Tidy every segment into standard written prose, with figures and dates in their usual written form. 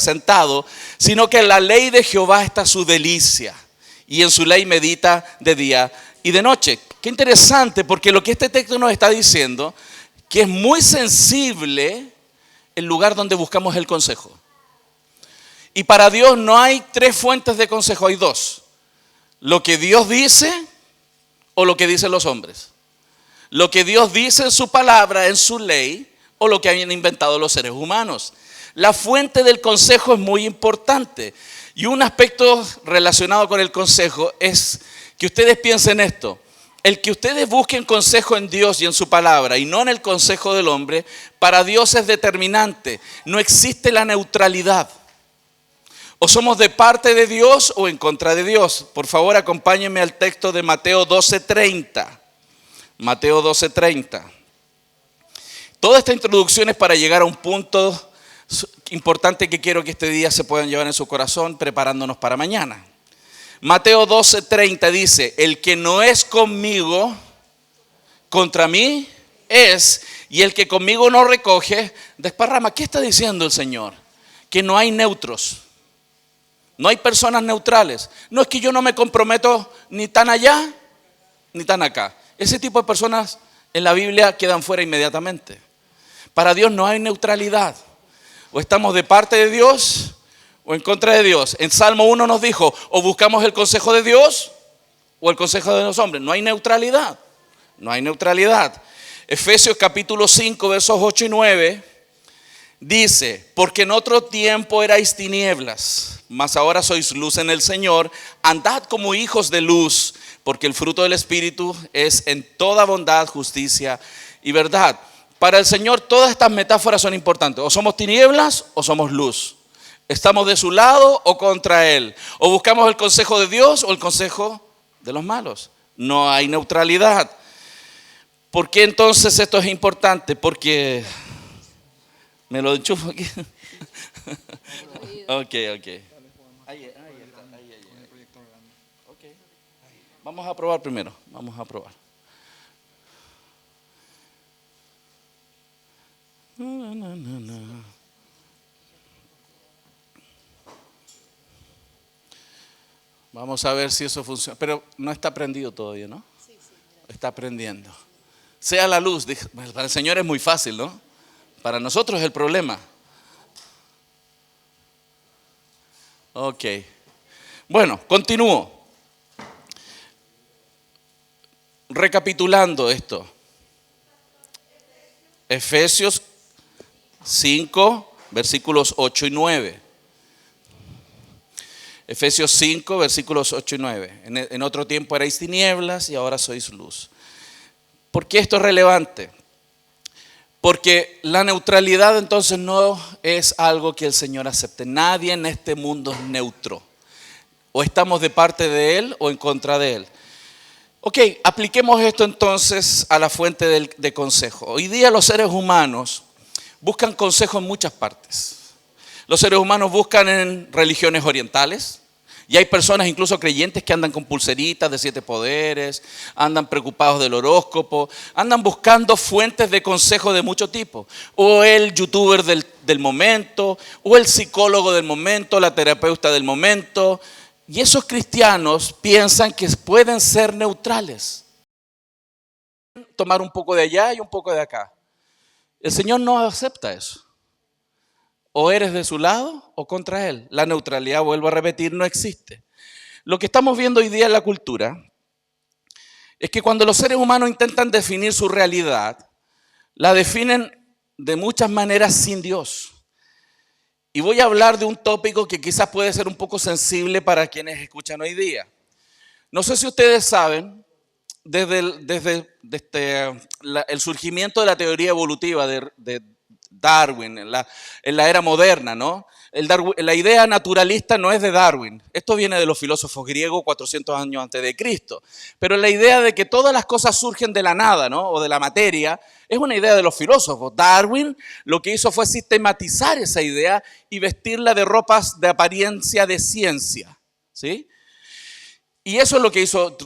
sentado, sino que en la ley de Jehová está su delicia, y en su ley medita de día y de noche. Qué interesante, porque lo que este texto nos está diciendo, que es muy sensible el lugar donde buscamos el consejo. Y para Dios no hay tres fuentes de consejo, hay dos. Lo que Dios dice o lo que dicen los hombres. Lo que Dios dice en su palabra, en su ley, o lo que han inventado los seres humanos. La fuente del consejo es muy importante. Y un aspecto relacionado con el consejo es que ustedes piensen esto. El que ustedes busquen consejo en Dios y en su palabra y no en el consejo del hombre, para Dios es determinante. No existe la neutralidad. O somos de parte de Dios o en contra de Dios. Por favor, acompáñenme al texto de Mateo 12:30. Mateo 12:30. Toda esta introducción es para llegar a un punto importante que quiero que este día se puedan llevar en su corazón, preparándonos para mañana. Mateo 12:30 dice: el que no es conmigo, contra mí es, y el que conmigo no recoge, desparrama. ¿Qué está diciendo el Señor? Que no hay neutros. No hay personas neutrales. No es que yo no me comprometo ni tan allá ni tan acá. Ese tipo de personas en la Biblia quedan fuera inmediatamente. Para Dios no hay neutralidad. O estamos de parte de Dios o en contra de Dios. En Salmo 1 nos dijo, o buscamos el consejo de Dios o el consejo de los hombres. No hay neutralidad. No hay neutralidad. Efesios capítulo 5, versos 8 y 9 dice: porque en otro tiempo erais tinieblas, mas ahora sois luz en el Señor. Andad como hijos de luz, porque el fruto del Espíritu es en toda bondad, justicia y verdad. Para el Señor todas estas metáforas son importantes. O somos tinieblas o somos luz. Estamos de su lado o contra Él. O buscamos el consejo de Dios o el consejo de los malos. No hay neutralidad. ¿Por qué entonces esto es importante? Porque... ¿me lo enchufo aquí? Ok. Ahí está. Okay. Vamos a probar primero. Vamos a probar. No. Vamos a ver si eso funciona. Pero no está prendido todavía, ¿no? Sí. Está prendiendo. Sea la luz. Para el Señor es muy fácil, ¿no? Para nosotros es el problema. Ok. Bueno, continúo. Recapitulando esto. Efesios 5, versículos 8 y 9. Efesios 5, versículos 8 y 9. En otro tiempo erais tinieblas y ahora sois luz. ¿Por qué esto es relevante? Porque la neutralidad entonces no es algo que el Señor acepte. Nadie en este mundo es neutro. O estamos de parte de Él o en contra de Él. Ok, apliquemos esto entonces a la fuente de consejo. Hoy día los seres humanos buscan consejo en muchas partes. Los seres humanos buscan en religiones orientales. Y hay personas, incluso creyentes, que andan con pulseritas de 7 poderes, andan preocupados del horóscopo, andan buscando fuentes de consejo de mucho tipo. O el youtuber del momento, o el psicólogo del momento, la terapeuta del momento. Y esos cristianos piensan que pueden ser neutrales. Tomar un poco de allá y un poco de acá. El Señor no acepta eso. O eres de su lado o contra Él. La neutralidad, vuelvo a repetir, no existe. Lo que estamos viendo hoy día en la cultura es que cuando los seres humanos intentan definir su realidad, la definen de muchas maneras sin Dios. Y voy a hablar de un tópico que quizás puede ser un poco sensible para quienes escuchan hoy día. No sé si ustedes saben, desde el surgimiento de la teoría evolutiva de Darwin, en la era moderna, ¿no? La idea naturalista no es de Darwin. Esto viene de los filósofos griegos 400 años antes de Cristo. Pero la idea de que todas las cosas surgen de la nada, ¿no? O de la materia, es una idea de los filósofos. Darwin lo que hizo fue sistematizar esa idea y vestirla de ropas de apariencia de ciencia, ¿sí? Y eso es lo que hizo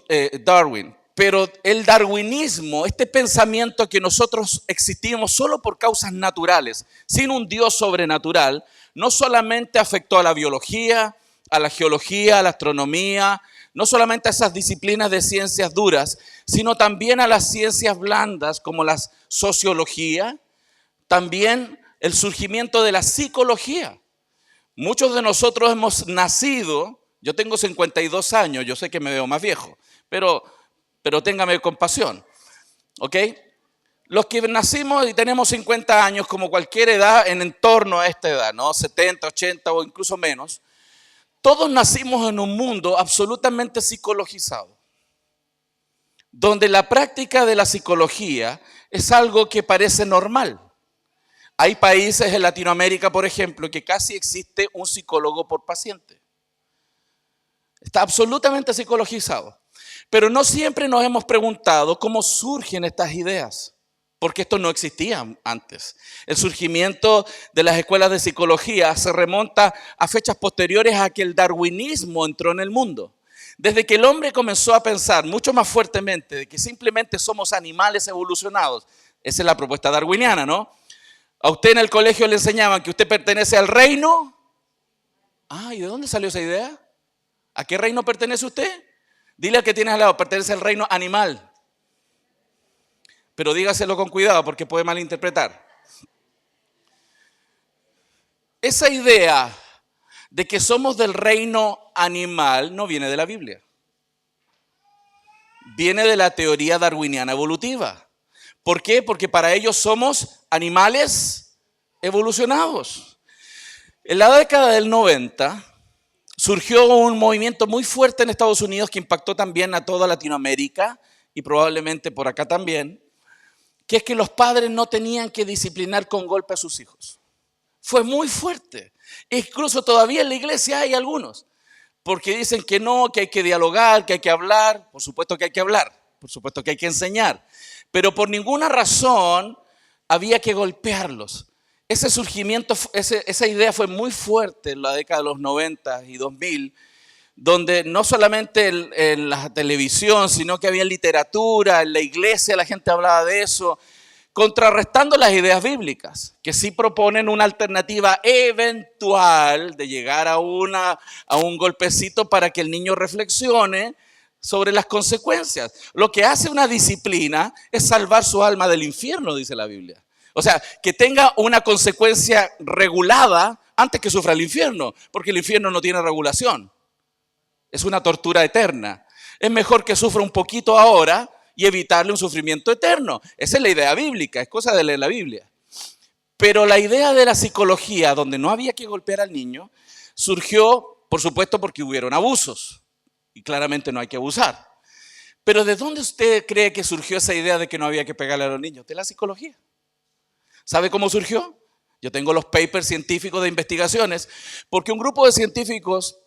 Darwin. Pero el darwinismo, este pensamiento que nosotros existimos solo por causas naturales, sin un Dios sobrenatural, no solamente afectó a la biología, a la geología, a la astronomía, no solamente a esas disciplinas de ciencias duras, sino también a las ciencias blandas como la sociología, también el surgimiento de la psicología. Muchos de nosotros hemos nacido, yo tengo 52 años, yo sé que me veo más viejo, pero téngame compasión, ¿ok? Los que nacimos y tenemos 50 años, como cualquier edad, en torno a esta edad, ¿no? 70, 80 o incluso menos, todos nacimos en un mundo absolutamente psicologizado, donde la práctica de la psicología es algo que parece normal. Hay países en Latinoamérica, por ejemplo, que casi existe un psicólogo por paciente. Está absolutamente psicologizado. Pero no siempre nos hemos preguntado cómo surgen estas ideas, porque esto no existía antes. El surgimiento de las escuelas de psicología se remonta a fechas posteriores a que el darwinismo entró en el mundo. Desde que el hombre comenzó a pensar mucho más fuertemente de que simplemente somos animales evolucionados, esa es la propuesta darwiniana, ¿no? A usted en el colegio le enseñaban que usted pertenece al reino. ¿Y de dónde salió esa idea? ¿A qué reino pertenece usted? Dile al que tienes al lado, pertenece al reino animal. Pero dígaselo con cuidado porque puede malinterpretar. Esa idea de que somos del reino animal no viene de la Biblia. Viene de la teoría darwiniana evolutiva. ¿Por qué? Porque para ellos somos animales evolucionados. En la década del 90 surgió un movimiento muy fuerte en Estados Unidos que impactó también a toda Latinoamérica y probablemente por acá también, que es que los padres no tenían que disciplinar con golpe a sus hijos. Fue muy fuerte. Incluso todavía en la iglesia hay algunos, porque dicen que no, que hay que dialogar, que hay que hablar. Por supuesto que hay que hablar, por supuesto que hay que enseñar, pero por ninguna razón había que golpearlos. Ese surgimiento, esa idea fue muy fuerte en la década de los 90 y 2000, donde no solamente en la televisión, sino que había literatura, en la iglesia la gente hablaba de eso, contrarrestando las ideas bíblicas, que sí proponen una alternativa eventual de llegar a un golpecito para que el niño reflexione sobre las consecuencias. Lo que hace una disciplina es salvar su alma del infierno, dice la Biblia. O sea, que tenga una consecuencia regulada antes que sufra el infierno, porque el infierno no tiene regulación. Es una tortura eterna. Es mejor que sufra un poquito ahora y evitarle un sufrimiento eterno. Esa es la idea bíblica, es cosa de leer la Biblia. Pero la idea de la psicología, donde no había que golpear al niño, surgió, por supuesto, porque hubieron abusos. Y claramente no hay que abusar. Pero ¿de dónde usted cree que surgió esa idea de que no había que pegarle a los niños? De la psicología. ¿Sabe cómo surgió? Yo tengo los papers científicos de investigaciones, porque un grupo de científicos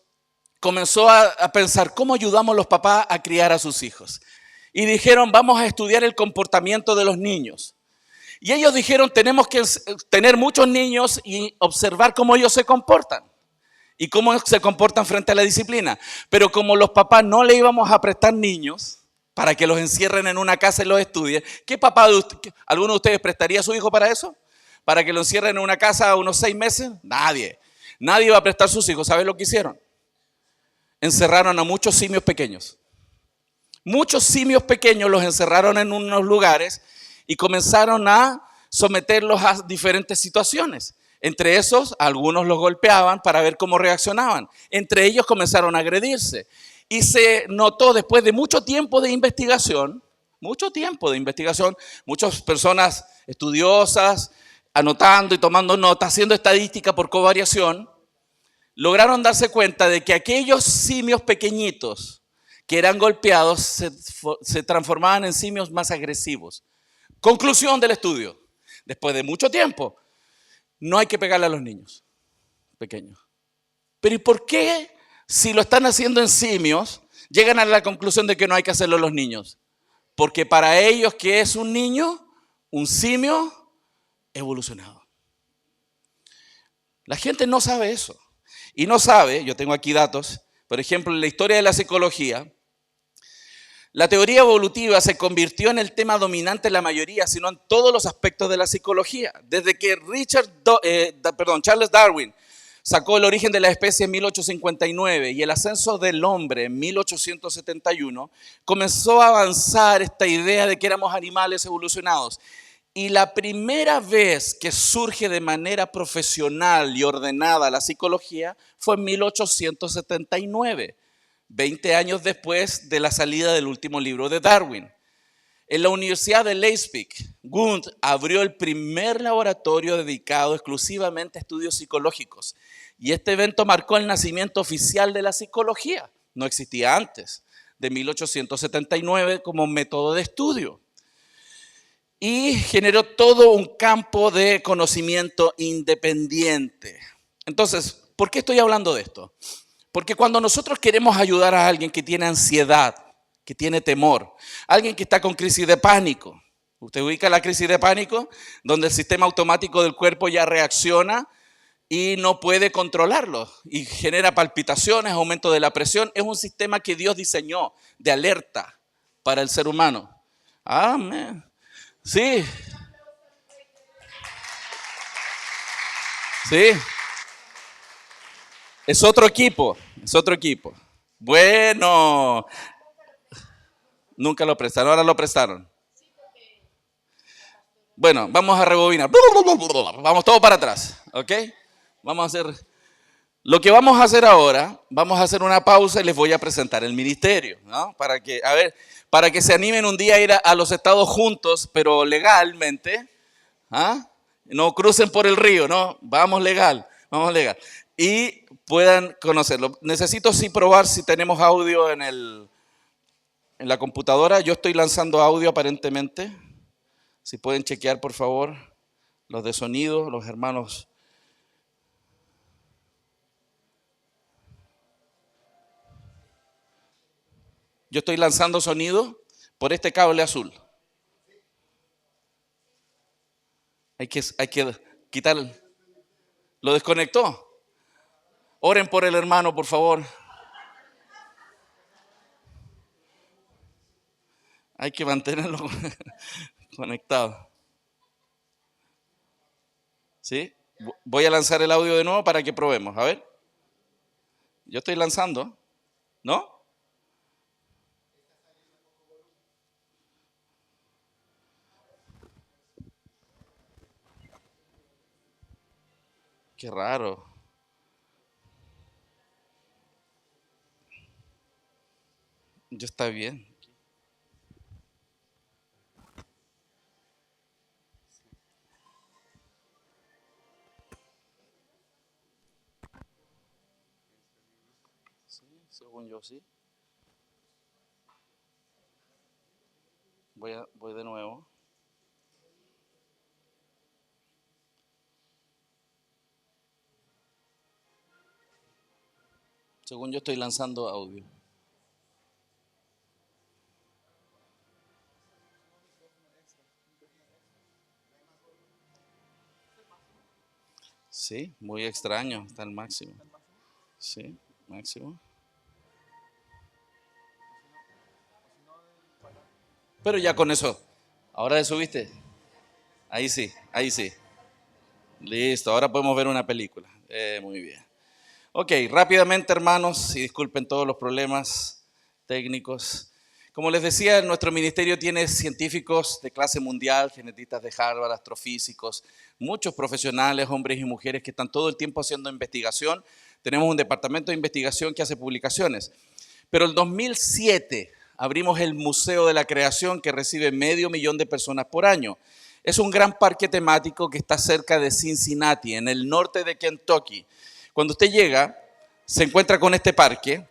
comenzó a pensar cómo ayudamos los papás a criar a sus hijos. Y dijeron, vamos a estudiar el comportamiento de los niños. Y ellos dijeron, tenemos que tener muchos niños y observar cómo ellos se comportan. Y cómo se comportan frente a la disciplina. Pero como los papás no le íbamos a prestar niños para que los encierren en una casa y los estudien, ¿qué papá de usted, alguno de ustedes prestaría a su hijo para eso? ¿Para que lo encierren en una casa unos 6 meses? Nadie. Nadie iba a prestar sus hijos. ¿Sabes lo que hicieron? Encerraron a muchos simios pequeños. Muchos simios pequeños los encerraron en unos lugares y comenzaron a someterlos a diferentes situaciones. Entre esos, algunos los golpeaban para ver cómo reaccionaban. Entre ellos comenzaron a agredirse. Y se notó después de mucho tiempo de investigación, muchas personas estudiosas, anotando y tomando notas, haciendo estadística por covariación, lograron darse cuenta de que aquellos simios pequeñitos que eran golpeados se transformaban en simios más agresivos. Conclusión del estudio, después de mucho tiempo, no hay que pegarle a los niños pequeños. Pero ¿y por qué, si lo están haciendo en simios, llegan a la conclusión de que no hay que hacerlo a los niños? Porque para ellos, ¿qué es un niño? Un simio evolucionado. La gente no sabe eso. Y no sabe, yo tengo aquí datos, por ejemplo, en la historia de la psicología, la teoría evolutiva se convirtió en el tema dominante en la mayoría, sino en todos los aspectos de la psicología. Desde que Charles Darwin Sacó El origen de la especie en 1859 y El ascenso del hombre en 1871. Comenzó a avanzar esta idea de que éramos animales evolucionados. Y la primera vez que surge de manera profesional y ordenada la psicología fue en 1879, 20 años después de la salida del último libro de Darwin. En la Universidad de Leipzig, Wundt abrió el primer laboratorio dedicado exclusivamente a estudios psicológicos. Y este evento marcó el nacimiento oficial de la psicología. No existía antes de 1879 como método de estudio. Y generó todo un campo de conocimiento independiente. Entonces, ¿por qué estoy hablando de esto? Porque cuando nosotros queremos ayudar a alguien que tiene ansiedad, que tiene temor, alguien que está con crisis de pánico, usted ubica la crisis de pánico, donde el sistema automático del cuerpo ya reacciona y no puede controlarlo y genera palpitaciones, aumento de la presión. Es un sistema que Dios diseñó de alerta para el ser humano. Amén. Sí. Sí. Es otro equipo, es otro equipo. Bueno, nunca lo prestaron, ahora lo prestaron. Bueno, vamos a rebobinar. Vamos todo para atrás, ¿ok? Vamos a hacer... Lo que vamos a hacer ahora, vamos a hacer una pausa y les voy a presentar el ministerio, ¿no? Para que se animen un día a ir a los estados juntos, pero legalmente, ¿ah? No crucen por el río, ¿no? Vamos legal. Y puedan conocerlo. Necesito sí probar si tenemos audio en la computadora. Yo estoy lanzando audio aparentemente. Si pueden chequear, por favor, los de sonido, los hermanos. Yo estoy lanzando sonido por este cable azul. Hay que quitar. ¿Lo desconectó? Oren por el hermano, por favor. Hay que mantenerlo conectado. ¿Sí? Voy a lanzar el audio de nuevo para que probemos. A ver. Yo estoy lanzando. ¿No? Qué raro. Ya está bien. Sí, según yo sí. Voy de nuevo. Según yo estoy lanzando audio. Sí, muy extraño, está al máximo. Sí, máximo. Pero ya con eso, ahora le subiste. Ahí sí, ahí sí. Listo, ahora podemos ver una película. Muy bien. Ok, rápidamente hermanos, y disculpen todos los problemas técnicos. Como les decía, nuestro ministerio tiene científicos de clase mundial, genetistas de Harvard, astrofísicos, muchos profesionales, hombres y mujeres que están todo el tiempo haciendo investigación. Tenemos un departamento de investigación que hace publicaciones. Pero el 2007 abrimos el Museo de la Creación que recibe 500,000 de personas por año. Es un gran parque temático que está cerca de Cincinnati, en el norte de Kentucky. Cuando usted llega, se encuentra con este parque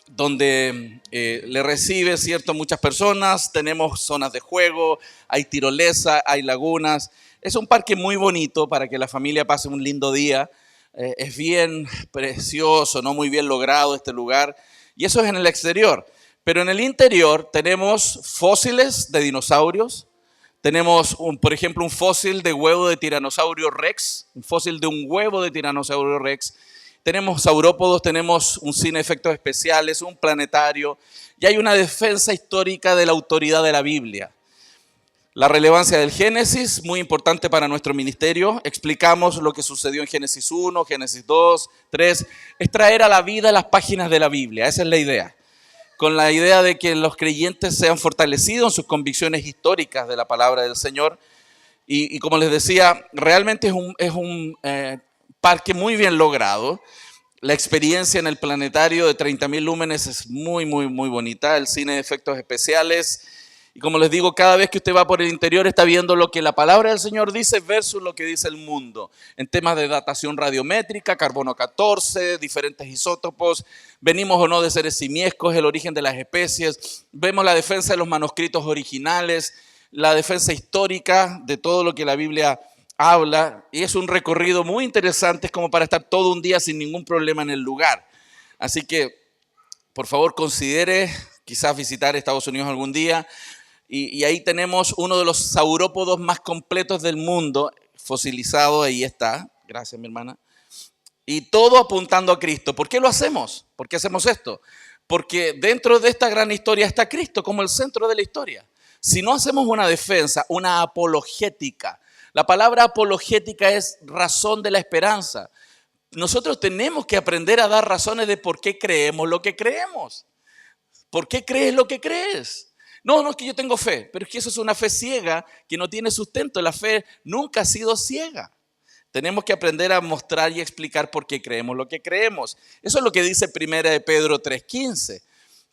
donde le recibe, ¿cierto?, muchas personas. Tenemos zonas de juego, hay tirolesa, hay lagunas. Es un parque muy bonito para que la familia pase un lindo día. Es bien precioso, ¿no? Muy bien logrado este lugar. Y eso es en el exterior. Pero en el interior tenemos fósiles de dinosaurios. Tenemos, por ejemplo, un fósil de huevo de tiranosaurio rex, un fósil de un huevo de tiranosaurio rex. Tenemos saurópodos, tenemos un cine de efectos especiales, un planetario y hay una defensa histórica de la autoridad de la Biblia. La relevancia del Génesis, muy importante para nuestro ministerio. Explicamos lo que sucedió en Génesis 1, Génesis 2, 3. Es traer a la vida las páginas de la Biblia, esa es la idea. Con la idea de que los creyentes sean fortalecidos en sus convicciones históricas de la palabra del Señor. Y como les decía, realmente es un parque muy bien logrado. La experiencia en el planetario de 30.000 lúmenes es muy, muy, muy bonita. El cine de efectos especiales. Y como les digo, cada vez que usted va por el interior está viendo lo que la palabra del Señor dice versus lo que dice el mundo. En temas de datación radiométrica, carbono 14, diferentes isótopos, venimos o no de seres simiescos, el origen de las especies. Vemos la defensa de los manuscritos originales, la defensa histórica de todo lo que la Biblia habla, y es un recorrido muy interesante, es como para estar todo un día sin ningún problema en el lugar. Así que, por favor, considere quizás visitar Estados Unidos algún día, y ahí tenemos uno de los saurópodos más completos del mundo, fosilizado, ahí está, gracias mi hermana, y todo apuntando a Cristo. ¿Por qué lo hacemos? ¿Por qué hacemos esto? Porque dentro de esta gran historia está Cristo como el centro de la historia. Si no hacemos una defensa, una apologética, la palabra apologética es razón de la esperanza. Nosotros tenemos que aprender a dar razones de por qué creemos lo que creemos. ¿Por qué crees lo que crees? No, es que yo tengo fe, pero es que eso es una fe ciega que no tiene sustento. La fe nunca ha sido ciega. Tenemos que aprender a mostrar y explicar por qué creemos lo que creemos. Eso es lo que dice 1 de Pedro 3:15.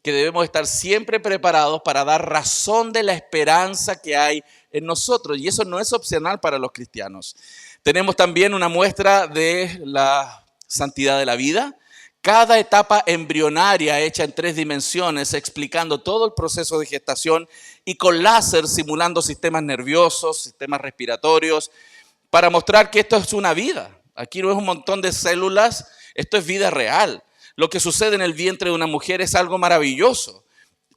Que debemos estar siempre preparados para dar razón de la esperanza que hay en nosotros. Y eso no es opcional para los cristianos. Tenemos también una muestra de la santidad de la vida. Cada etapa embrionaria hecha en 3 dimensiones, explicando todo el proceso de gestación y con láser simulando sistemas nerviosos, sistemas respiratorios, para mostrar que esto es una vida. Aquí no es un montón de células, esto es vida real. Lo que sucede en el vientre de una mujer es algo maravilloso.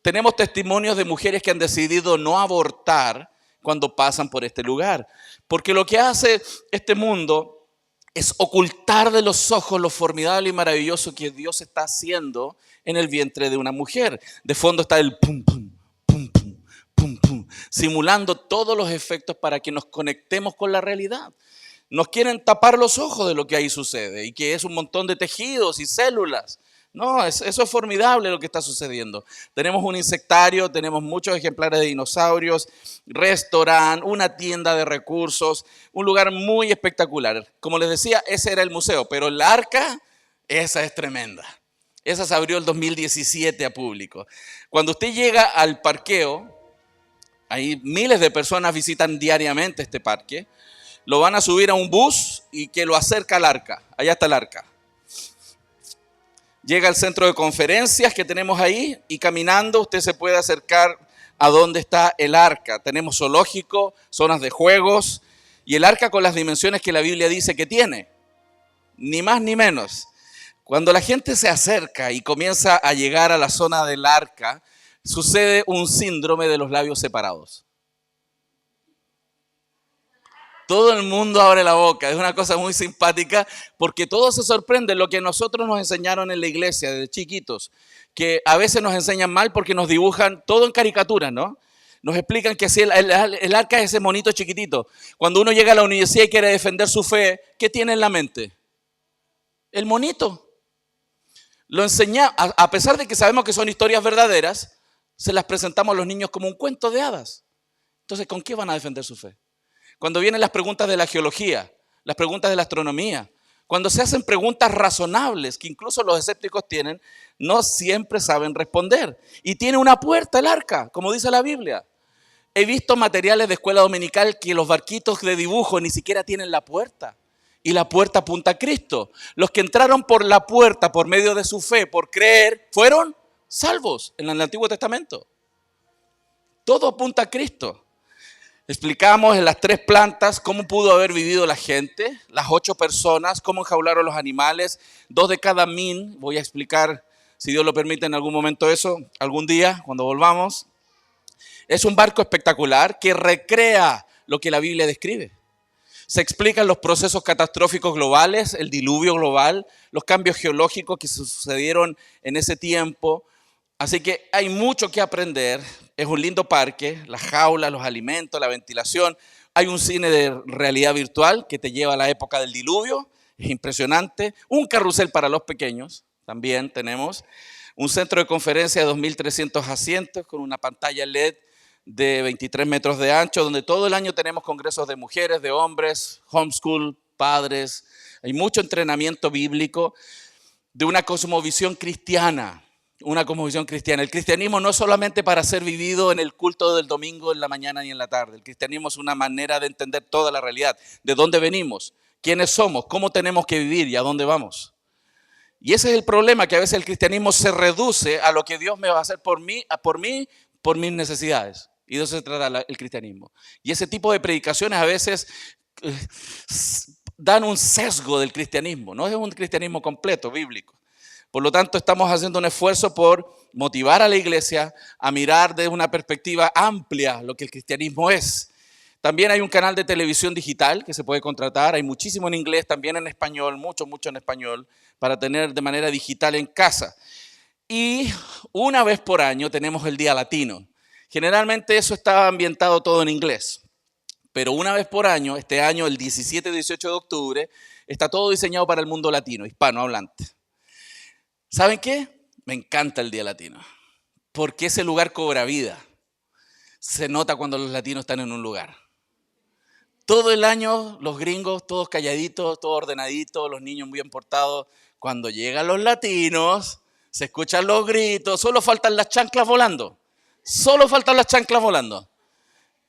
Tenemos testimonios de mujeres que han decidido no abortar cuando pasan por este lugar. Porque lo que hace este mundo es ocultar de los ojos lo formidable y maravilloso que Dios está haciendo en el vientre de una mujer. De fondo está el pum, pum, pum, pum, pum, pum, simulando todos los efectos para que nos conectemos con la realidad. Nos quieren tapar los ojos de lo que ahí sucede y que es un montón de tejidos y células. No, eso es formidable lo que está sucediendo. Tenemos un insectario, tenemos muchos ejemplares de dinosaurios, restaurante, una tienda de recursos, un lugar muy espectacular. Como les decía, ese era el museo, pero el arca, esa es tremenda. Esa se abrió el 2017 a público. Cuando usted llega al parqueo, ahí miles de personas visitan diariamente este parque. Lo van a subir a un bus y que lo acerca al arca. Allá está el arca. Llega al centro de conferencias que tenemos ahí y caminando usted se puede acercar a donde está el arca. Tenemos zoológico, zonas de juegos y el arca con las dimensiones que la Biblia dice que tiene. Ni más ni menos. Cuando la gente se acerca y comienza a llegar a la zona del arca, sucede un síndrome de los labios separados. Todo el mundo abre la boca, es una cosa muy simpática porque todos se sorprenden lo que nosotros nos enseñaron en la iglesia desde chiquitos, que a veces nos enseñan mal porque nos dibujan todo en caricaturas, ¿no? Nos explican que así el arca es ese monito chiquitito. Cuando uno llega a la universidad y quiere defender su fe, ¿qué tiene en la mente? El monito. Lo enseña, a pesar de que sabemos que son historias verdaderas, se las presentamos a los niños como un cuento de hadas. Entonces, ¿con qué van a defender su fe? Cuando vienen las preguntas de la geología, las preguntas de la astronomía, cuando se hacen preguntas razonables que incluso los escépticos tienen, no siempre saben responder. Y tiene una puerta el arca, como dice la Biblia. He visto materiales de escuela dominical que los barquitos de dibujo ni siquiera tienen la puerta. Y la puerta apunta a Cristo. Los que entraron por la puerta por medio de su fe, por creer, fueron salvos en el Antiguo Testamento. Todo apunta a Cristo. Explicamos en las 3 plantas cómo pudo haber vivido la gente, las 8 personas, cómo enjaularon los animales, 2 de cada min. Voy a explicar, si Dios lo permite, en algún momento eso, algún día, cuando volvamos. Es un barco espectacular que recrea lo que la Biblia describe. Se explican los procesos catastróficos globales, el diluvio global, los cambios geológicos que sucedieron en ese tiempo. Así que hay mucho que aprender. Es un lindo parque, las jaulas, los alimentos, la ventilación. Hay un cine de realidad virtual que te lleva a la época del diluvio. Es impresionante. Un carrusel para los pequeños, también tenemos. Un centro de conferencia de 2.300 asientos con una pantalla LED de 23 metros de ancho, donde todo el año tenemos congresos de mujeres, de hombres, homeschool, padres. Hay mucho entrenamiento bíblico de una cosmovisión cristiana. Una cosmovisión cristiana. El cristianismo no es solamente para ser vivido en el culto del domingo en la mañana y en la tarde. El cristianismo es una manera de entender toda la realidad. De dónde venimos, quiénes somos, cómo tenemos que vivir y a dónde vamos. Y ese es el problema, que a veces el cristianismo se reduce a lo que Dios me va a hacer por mí, por mis necesidades. Y de eso se trata el cristianismo. Y ese tipo de predicaciones a veces dan un sesgo del cristianismo. No es un cristianismo completo, bíblico. Por lo tanto, estamos haciendo un esfuerzo por motivar a la iglesia a mirar desde una perspectiva amplia lo que el cristianismo es. También hay un canal de televisión digital que se puede contratar. Hay muchísimo en inglés, también en español, mucho en español, para tener de manera digital en casa. Y una vez por año tenemos el Día Latino. Generalmente eso está ambientado todo en inglés. Pero una vez por año, este año, el 17 y 18 de octubre, está todo diseñado para el mundo latino, hispanohablante. ¿Saben qué? Me encanta el Día Latino, porque ese lugar cobra vida. Se nota cuando los latinos están en un lugar. Todo el año los gringos, todos calladitos, todos ordenaditos, los niños bien portados. Cuando llegan los latinos, se escuchan los gritos, solo faltan las chanclas volando. Solo faltan las chanclas volando.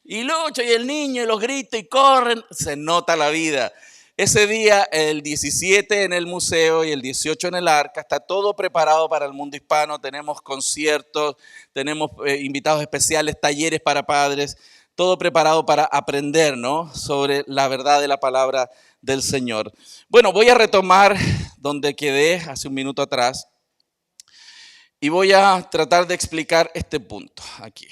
Y Lucho y el niño y los gritos y corren, se nota la vida. Ese día, el 17 en el museo y el 18 en el Arca, está todo preparado para el mundo hispano. Tenemos conciertos, tenemos invitados especiales, talleres para padres, todo preparado para aprender, ¿no?, sobre la verdad de la palabra del Señor. Bueno, voy a retomar donde quedé hace un minuto atrás y voy a tratar de explicar este punto aquí.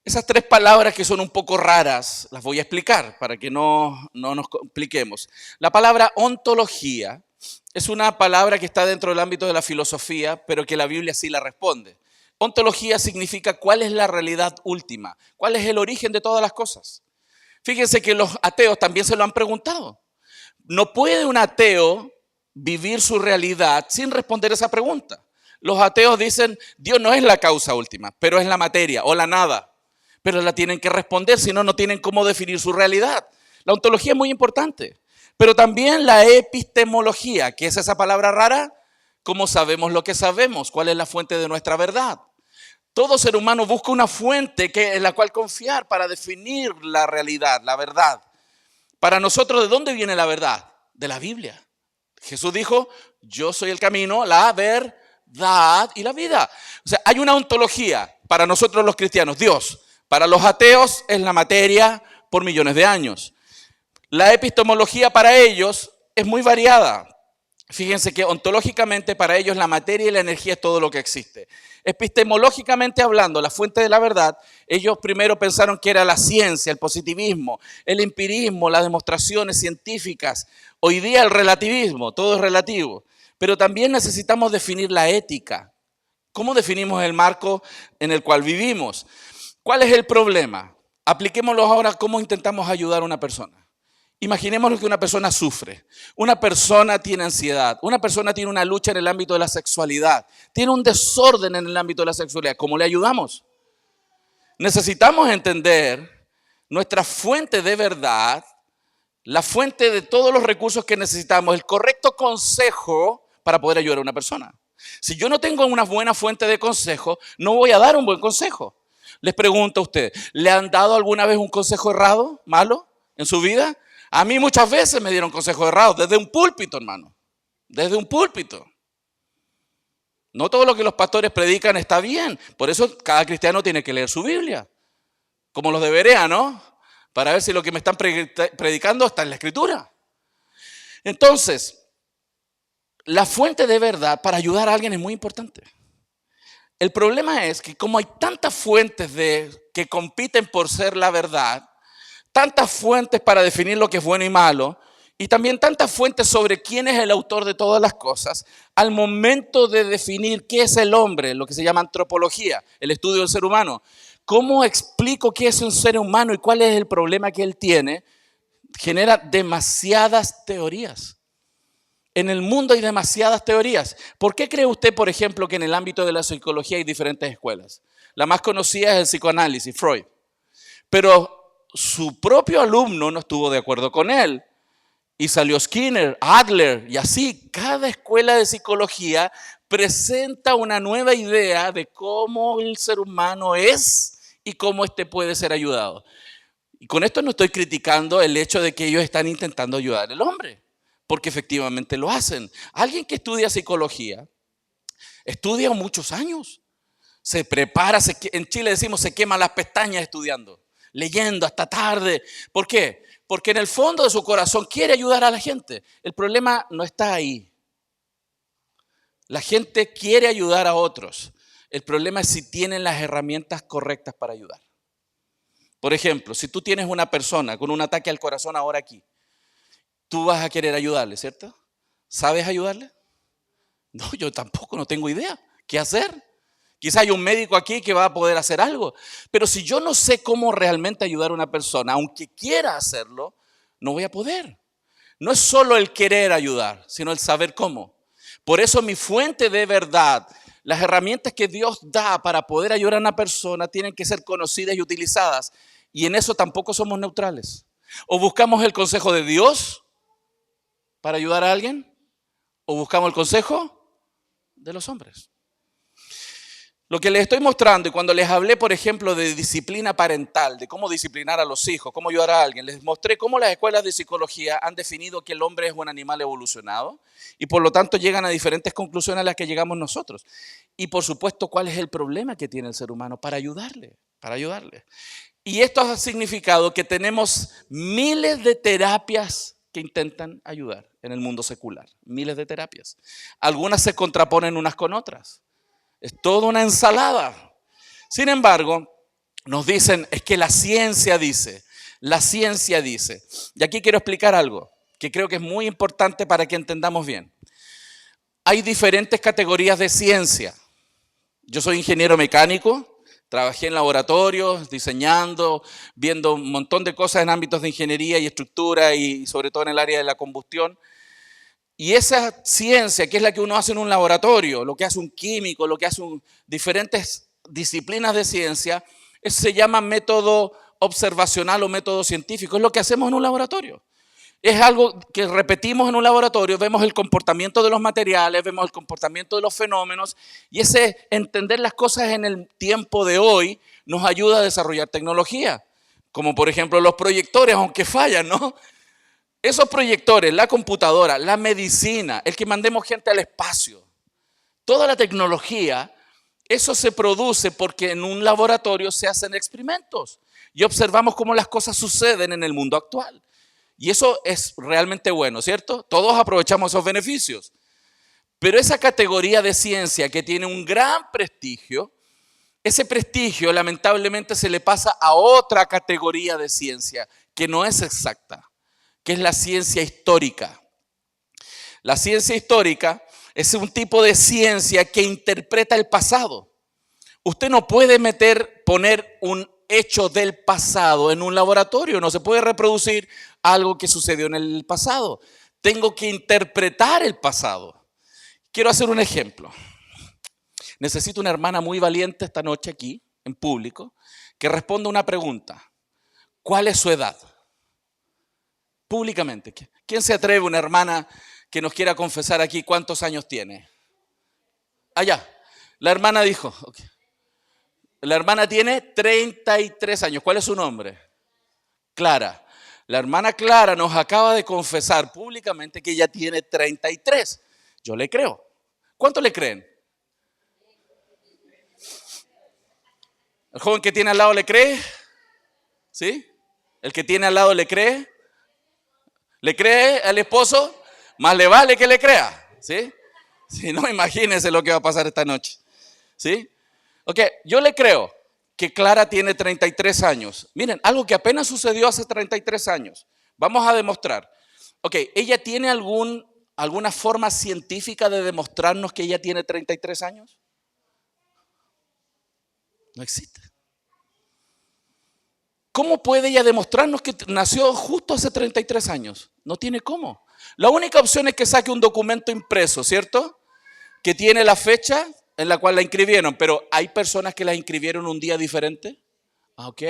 Esas tres palabras que son un poco raras, las voy a explicar para que no nos compliquemos. La palabra ontología es una palabra que está dentro del ámbito de la filosofía, pero que la Biblia sí la responde. Ontología significa cuál es la realidad última, cuál es el origen de todas las cosas. Fíjense que los ateos también se lo han preguntado. No puede un ateo vivir su realidad sin responder esa pregunta. Los ateos dicen, Dios no es la causa última, pero es la materia o la nada. Pero la tienen que responder, si no, no tienen cómo definir su realidad. La ontología es muy importante, pero también la epistemología, que es esa palabra rara, ¿cómo sabemos lo que sabemos? ¿Cuál es la fuente de nuestra verdad? Todo ser humano busca una fuente en la cual confiar para definir la realidad, la verdad. Para nosotros, ¿de dónde viene la verdad? De la Biblia. Jesús dijo, yo soy el camino, la verdad y la vida. O sea, hay una ontología para nosotros los cristianos, Dios. Para los ateos es la materia por millones de años. La epistemología para ellos es muy variada. Fíjense que ontológicamente para ellos la materia y la energía es todo lo que existe. Epistemológicamente hablando, la fuente de la verdad, ellos primero pensaron que era la ciencia, el positivismo, el empirismo, las demostraciones científicas. Hoy día el relativismo, todo es relativo. Pero también necesitamos definir la ética. ¿Cómo definimos el marco en el cual vivimos? ¿Cuál es el problema? Apliquémoslo ahora cómo intentamos ayudar a una persona. Imaginémonos que una persona sufre, una persona tiene ansiedad, una persona tiene una lucha en el ámbito de la sexualidad, tiene un desorden en el ámbito de la sexualidad. ¿Cómo le ayudamos? Necesitamos entender nuestra fuente de verdad, la fuente de todos los recursos que necesitamos, el correcto consejo para poder ayudar a una persona. Si yo no tengo una buena fuente de consejo, no voy a dar un buen consejo. Les pregunto a ustedes, ¿le han dado alguna vez un consejo errado, malo, en su vida? A mí muchas veces me dieron consejos errados, desde un púlpito, hermano. Desde un púlpito. No todo lo que los pastores predican está bien. Por eso cada cristiano tiene que leer su Biblia. Como los de Berea, ¿no? Para ver si lo que me están predicando está en la Escritura. Entonces, la fuente de verdad para ayudar a alguien es muy importante. El problema es que como hay tantas fuentes que compiten por ser la verdad, tantas fuentes para definir lo que es bueno y malo, y también tantas fuentes sobre quién es el autor de todas las cosas, al momento de definir qué es el hombre, lo que se llama antropología, el estudio del ser humano. ¿Cómo explico qué es un ser humano y cuál es el problema que él tiene? Genera demasiadas teorías. En el mundo hay demasiadas teorías. ¿Por qué cree usted, por ejemplo, que en el ámbito de la psicología hay diferentes escuelas? La más conocida es el psicoanálisis, Freud. Pero su propio alumno no estuvo de acuerdo con él. Y salió Skinner, Adler, y así. Cada escuela de psicología presenta una nueva idea de cómo el ser humano es y cómo éste puede ser ayudado. Y con esto no estoy criticando el hecho de que ellos están intentando ayudar al hombre, porque efectivamente lo hacen. Alguien que estudia psicología, estudia muchos años, se prepara, en Chile decimos se quema las pestañas estudiando, leyendo hasta tarde. ¿Por qué? Porque en el fondo de su corazón quiere ayudar a la gente. El problema no está ahí. La gente quiere ayudar a otros. El problema es si tienen las herramientas correctas para ayudar. Por ejemplo, si tú tienes una persona con un ataque al corazón ahora aquí, tú vas a querer ayudarle, ¿cierto? ¿Sabes ayudarle? No, yo tampoco, no tengo idea. ¿Qué hacer? Quizá hay un médico aquí que va a poder hacer algo. Pero si yo no sé cómo realmente ayudar a una persona, aunque quiera hacerlo, no voy a poder. No es solo el querer ayudar, sino el saber cómo. Por eso mi fuente de verdad, las herramientas que Dios da para poder ayudar a una persona tienen que ser conocidas y utilizadas. Y en eso tampoco somos neutrales. O buscamos el consejo de Dios para ayudar a alguien, o buscamos el consejo de los hombres. Lo que les estoy mostrando, y cuando les hablé, por ejemplo, de disciplina parental, de cómo disciplinar a los hijos, cómo ayudar a alguien, les mostré cómo las escuelas de psicología han definido que el hombre es un animal evolucionado y por lo tanto llegan a diferentes conclusiones a las que llegamos nosotros. Y por supuesto, ¿cuál es el problema que tiene el ser humano? Para ayudarle. Y esto ha significado que tenemos miles de terapias que intentan ayudar en el mundo secular. Miles de terapias. Algunas se contraponen unas con otras. Es toda una ensalada. Sin embargo, nos dicen, es que la ciencia dice. Y aquí quiero explicar algo que creo que es muy importante para que entendamos bien. Hay diferentes categorías de ciencia. Yo soy ingeniero mecánico, trabajé en laboratorios, diseñando, viendo un montón de cosas en ámbitos de ingeniería y estructura y sobre todo en el área de la combustión. Y esa ciencia, que es la que uno hace en un laboratorio, lo que hace un químico, lo que hace diferentes disciplinas de ciencia, se llama método observacional o método científico. Es lo que hacemos en un laboratorio. Es algo que repetimos en un laboratorio, vemos el comportamiento de los materiales, vemos el comportamiento de los fenómenos, y ese entender las cosas en el tiempo de hoy nos ayuda a desarrollar tecnología. Como por ejemplo los proyectores, aunque fallan, ¿no? Esos proyectores, la computadora, la medicina, el que mandemos gente al espacio, toda la tecnología, eso se produce porque en un laboratorio se hacen experimentos y observamos cómo las cosas suceden en el mundo actual. Y eso es realmente bueno, ¿cierto? Todos aprovechamos esos beneficios. Pero esa categoría de ciencia que tiene un gran prestigio, ese prestigio lamentablemente se le pasa a otra categoría de ciencia que no es exacta, que es la ciencia histórica. La ciencia histórica es un tipo de ciencia que interpreta el pasado. Usted no puede poner un hecho del pasado en un laboratorio, no se puede reproducir algo que sucedió en el pasado. Tengo que interpretar el pasado. Quiero hacer un ejemplo. Necesito una hermana muy valiente esta noche aquí, en público, que responda una pregunta. ¿Cuál es su edad? Públicamente. ¿Quién se atreve, una hermana que nos quiera confesar aquí cuántos años tiene? Allá. La hermana dijo. Okay. La hermana tiene 33 años. ¿Cuál es su nombre? Clara. La hermana Clara nos acaba de confesar públicamente que ella tiene 33. Yo le creo. ¿Cuánto le creen? ¿El joven que tiene al lado le cree? ¿Sí? ¿El que tiene al lado le cree? ¿Le cree al esposo? Más le vale que le crea. ¿Sí? Si no, imagínense lo que va a pasar esta noche. ¿Sí? Ok, yo le creo que Clara tiene 33 años. Miren, algo que apenas sucedió hace 33 años. Vamos a demostrar. Ok, ¿ella tiene alguna forma científica de demostrarnos que ella tiene 33 años? No existe. ¿Cómo puede ella demostrarnos que nació justo hace 33 años? No tiene cómo. La única opción es que saque un documento impreso, ¿cierto? Que tiene la fecha en la cual la inscribieron, pero ¿hay personas que la inscribieron un día diferente? Ok.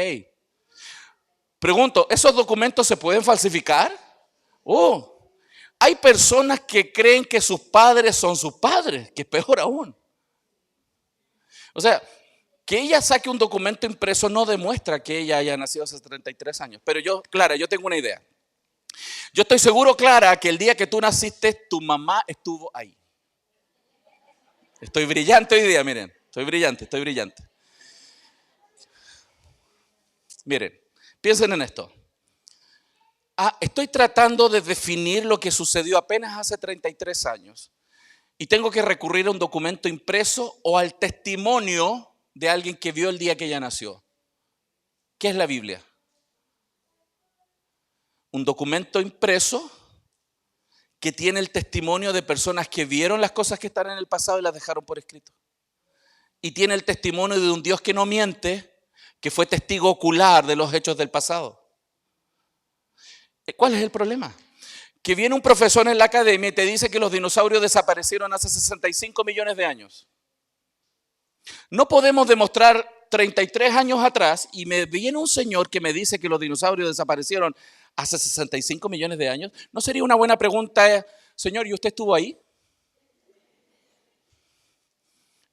Pregunto, ¿esos documentos se pueden falsificar? Oh, hay personas que creen que sus padres son sus padres, que es peor aún. O sea, que ella saque un documento impreso no demuestra que ella haya nacido hace 33 años. Pero Clara, yo tengo una idea. Yo estoy seguro, Clara, que el día que tú naciste, tu mamá estuvo ahí. Estoy brillante hoy día, miren. Estoy brillante. Miren, piensen en esto. Estoy tratando de definir lo que sucedió apenas hace 33 años. Y tengo que recurrir a un documento impreso o al testimonio de alguien que vio el día que ella nació. ¿Qué es la Biblia? Un documento impreso que tiene el testimonio de personas que vieron las cosas que están en el pasado y las dejaron por escrito. Y tiene el testimonio de un Dios que no miente, que fue testigo ocular de los hechos del pasado. ¿Cuál es el problema? Que viene un profesor en la academia y te dice que los dinosaurios desaparecieron hace 65 millones de años. No podemos demostrar 33 años atrás y me viene un señor que me dice que los dinosaurios desaparecieron hace 65 millones de años. ¿No sería una buena pregunta, señor, ¿y usted estuvo ahí?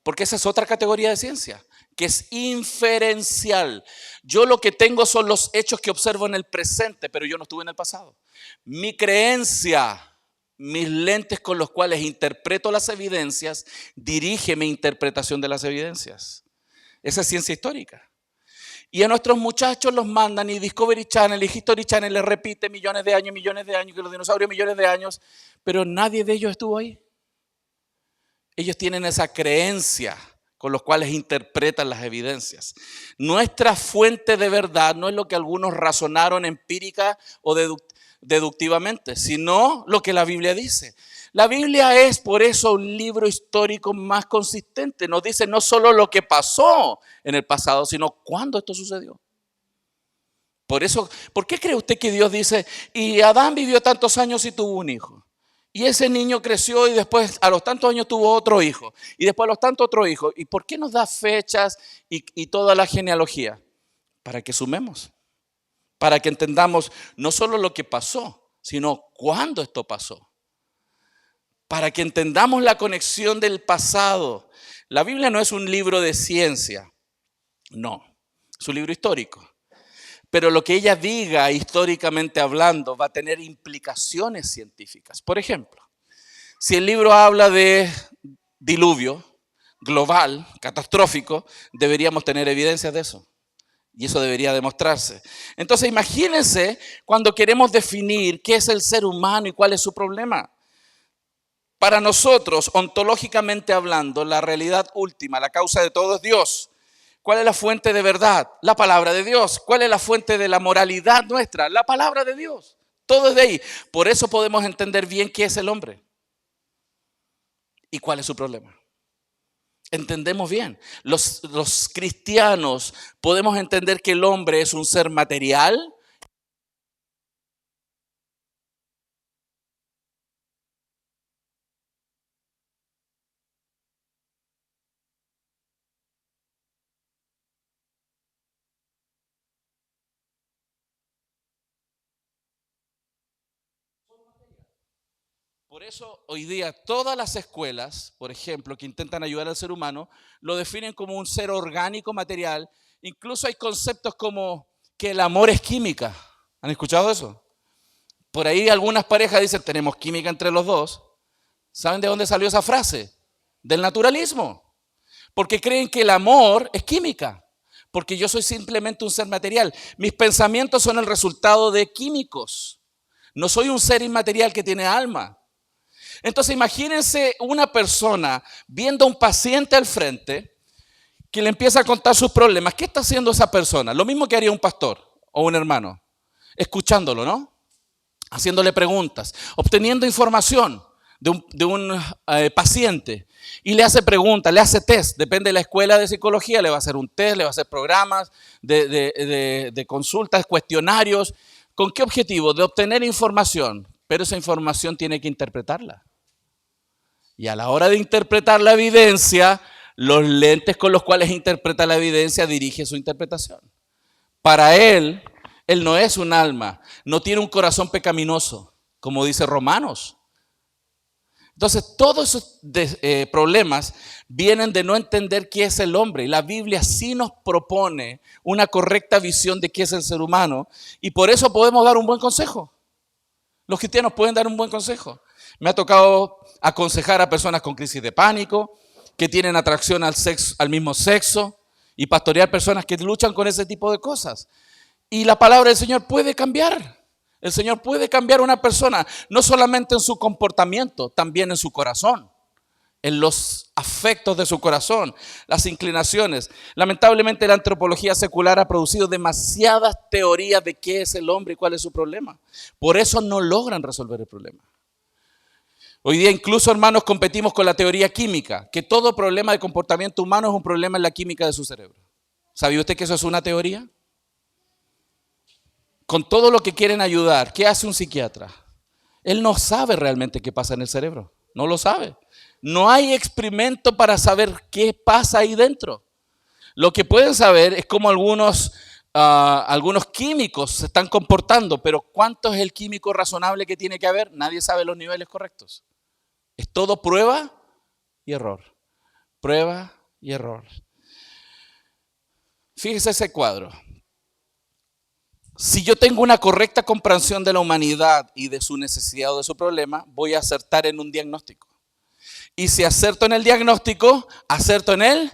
Porque esa es otra categoría de ciencia, que es inferencial. Yo lo que tengo son los hechos que observo en el presente, pero yo no estuve en el pasado. Mi creencia, mis lentes con los cuales interpreto las evidencias, dirige mi interpretación de las evidencias. Esa es ciencia histórica. Y a nuestros muchachos los mandan y Discovery Channel y History Channel les repite millones de años, que los dinosaurios millones de años, pero nadie de ellos estuvo ahí. Ellos tienen esa creencia con los cuales interpretan las evidencias. Nuestra fuente de verdad no es lo que algunos razonaron empírica o deductivamente, sino lo que la Biblia dice. La Biblia es por eso un libro histórico más consistente. Nos dice no solo lo que pasó en el pasado, sino cuándo esto sucedió. Por eso, ¿por qué cree usted que Dios dice, y Adán vivió tantos años y tuvo un hijo? Y ese niño creció y después a los tantos años tuvo otro hijo. Y después a los tantos otro hijo. ¿Y por qué nos da fechas y toda la genealogía? Para que sumemos. Para que entendamos no solo lo que pasó, sino cuándo esto pasó. Para que entendamos la conexión del pasado. La Biblia no es un libro de ciencia. No, es un libro histórico. Pero lo que ella diga históricamente hablando va a tener implicaciones científicas. Por ejemplo, si el libro habla de diluvio global, catastrófico, deberíamos tener evidencias de eso. Y eso debería demostrarse. Entonces imagínense cuando queremos definir qué es el ser humano y cuál es su problema. Para nosotros, ontológicamente hablando, la realidad última, la causa de todo es Dios. ¿Cuál es la fuente de verdad? La palabra de Dios. ¿Cuál es la fuente de la moralidad nuestra? La palabra de Dios. Todo es de ahí. Por eso podemos entender bien qué es el hombre y cuál es su problema. Entendemos bien. Los cristianos podemos entender que el hombre es un ser material. Por eso hoy día todas las escuelas, por ejemplo, que intentan ayudar al ser humano, lo definen como un ser orgánico material. Incluso hay conceptos como que el amor es química. ¿Han escuchado eso? Por ahí algunas parejas dicen, tenemos química entre los dos. ¿Saben de dónde salió esa frase? Del naturalismo. Porque creen que el amor es química. Porque yo soy simplemente un ser material. Mis pensamientos son el resultado de químicos. No soy un ser inmaterial que tiene alma. Entonces imagínense una persona viendo a un paciente al frente que le empieza a contar sus problemas. ¿Qué está haciendo esa persona? Lo mismo que haría un pastor o un hermano. Escuchándolo, ¿no? haciéndole preguntas, obteniendo información de un paciente y le hace preguntas, le hace test, depende de la escuela de psicología, le va a hacer un test, le va a hacer programas de consultas, cuestionarios. ¿Con qué objetivo? De obtener información, pero esa información tiene que interpretarla. Y a la hora de interpretar la evidencia, los lentes con los cuales interpreta la evidencia dirige su interpretación. Para él no es un alma, no tiene un corazón pecaminoso, como dice Romanos. Entonces, todos esos problemas vienen de no entender qué es el hombre. Y la Biblia sí nos propone una correcta visión de qué es el ser humano. Y por eso podemos dar un buen consejo. Los cristianos pueden dar un buen consejo. Me ha tocado aconsejar a personas con crisis de pánico, que tienen atracción al mismo sexo, y pastorear personas que luchan con ese tipo de cosas. Y la palabra del Señor puede cambiar. El Señor puede cambiar a una persona, no solamente en su comportamiento, también en su corazón, en los afectos de su corazón, las inclinaciones. Lamentablemente la antropología secular ha producido demasiadas teorías de qué es el hombre y cuál es su problema. Por eso no logran resolver el problema. Hoy día incluso, hermanos, competimos con la teoría química, que todo problema de comportamiento humano es un problema en la química de su cerebro. ¿Sabía usted que eso es una teoría? Con todo lo que quieren ayudar, ¿qué hace un psiquiatra? Él no sabe realmente qué pasa en el cerebro, no lo sabe. No hay experimento para saber qué pasa ahí dentro. Lo que pueden saber es cómo algunos químicos se están comportando, pero ¿cuánto es el químico razonable que tiene que haber? Nadie sabe los niveles correctos. Es todo prueba y error. Prueba y error. Fíjese ese cuadro. Si yo tengo una correcta comprensión de la humanidad y de su necesidad o de su problema, voy a acertar en un diagnóstico. Y si acierto en el diagnóstico, acierto en el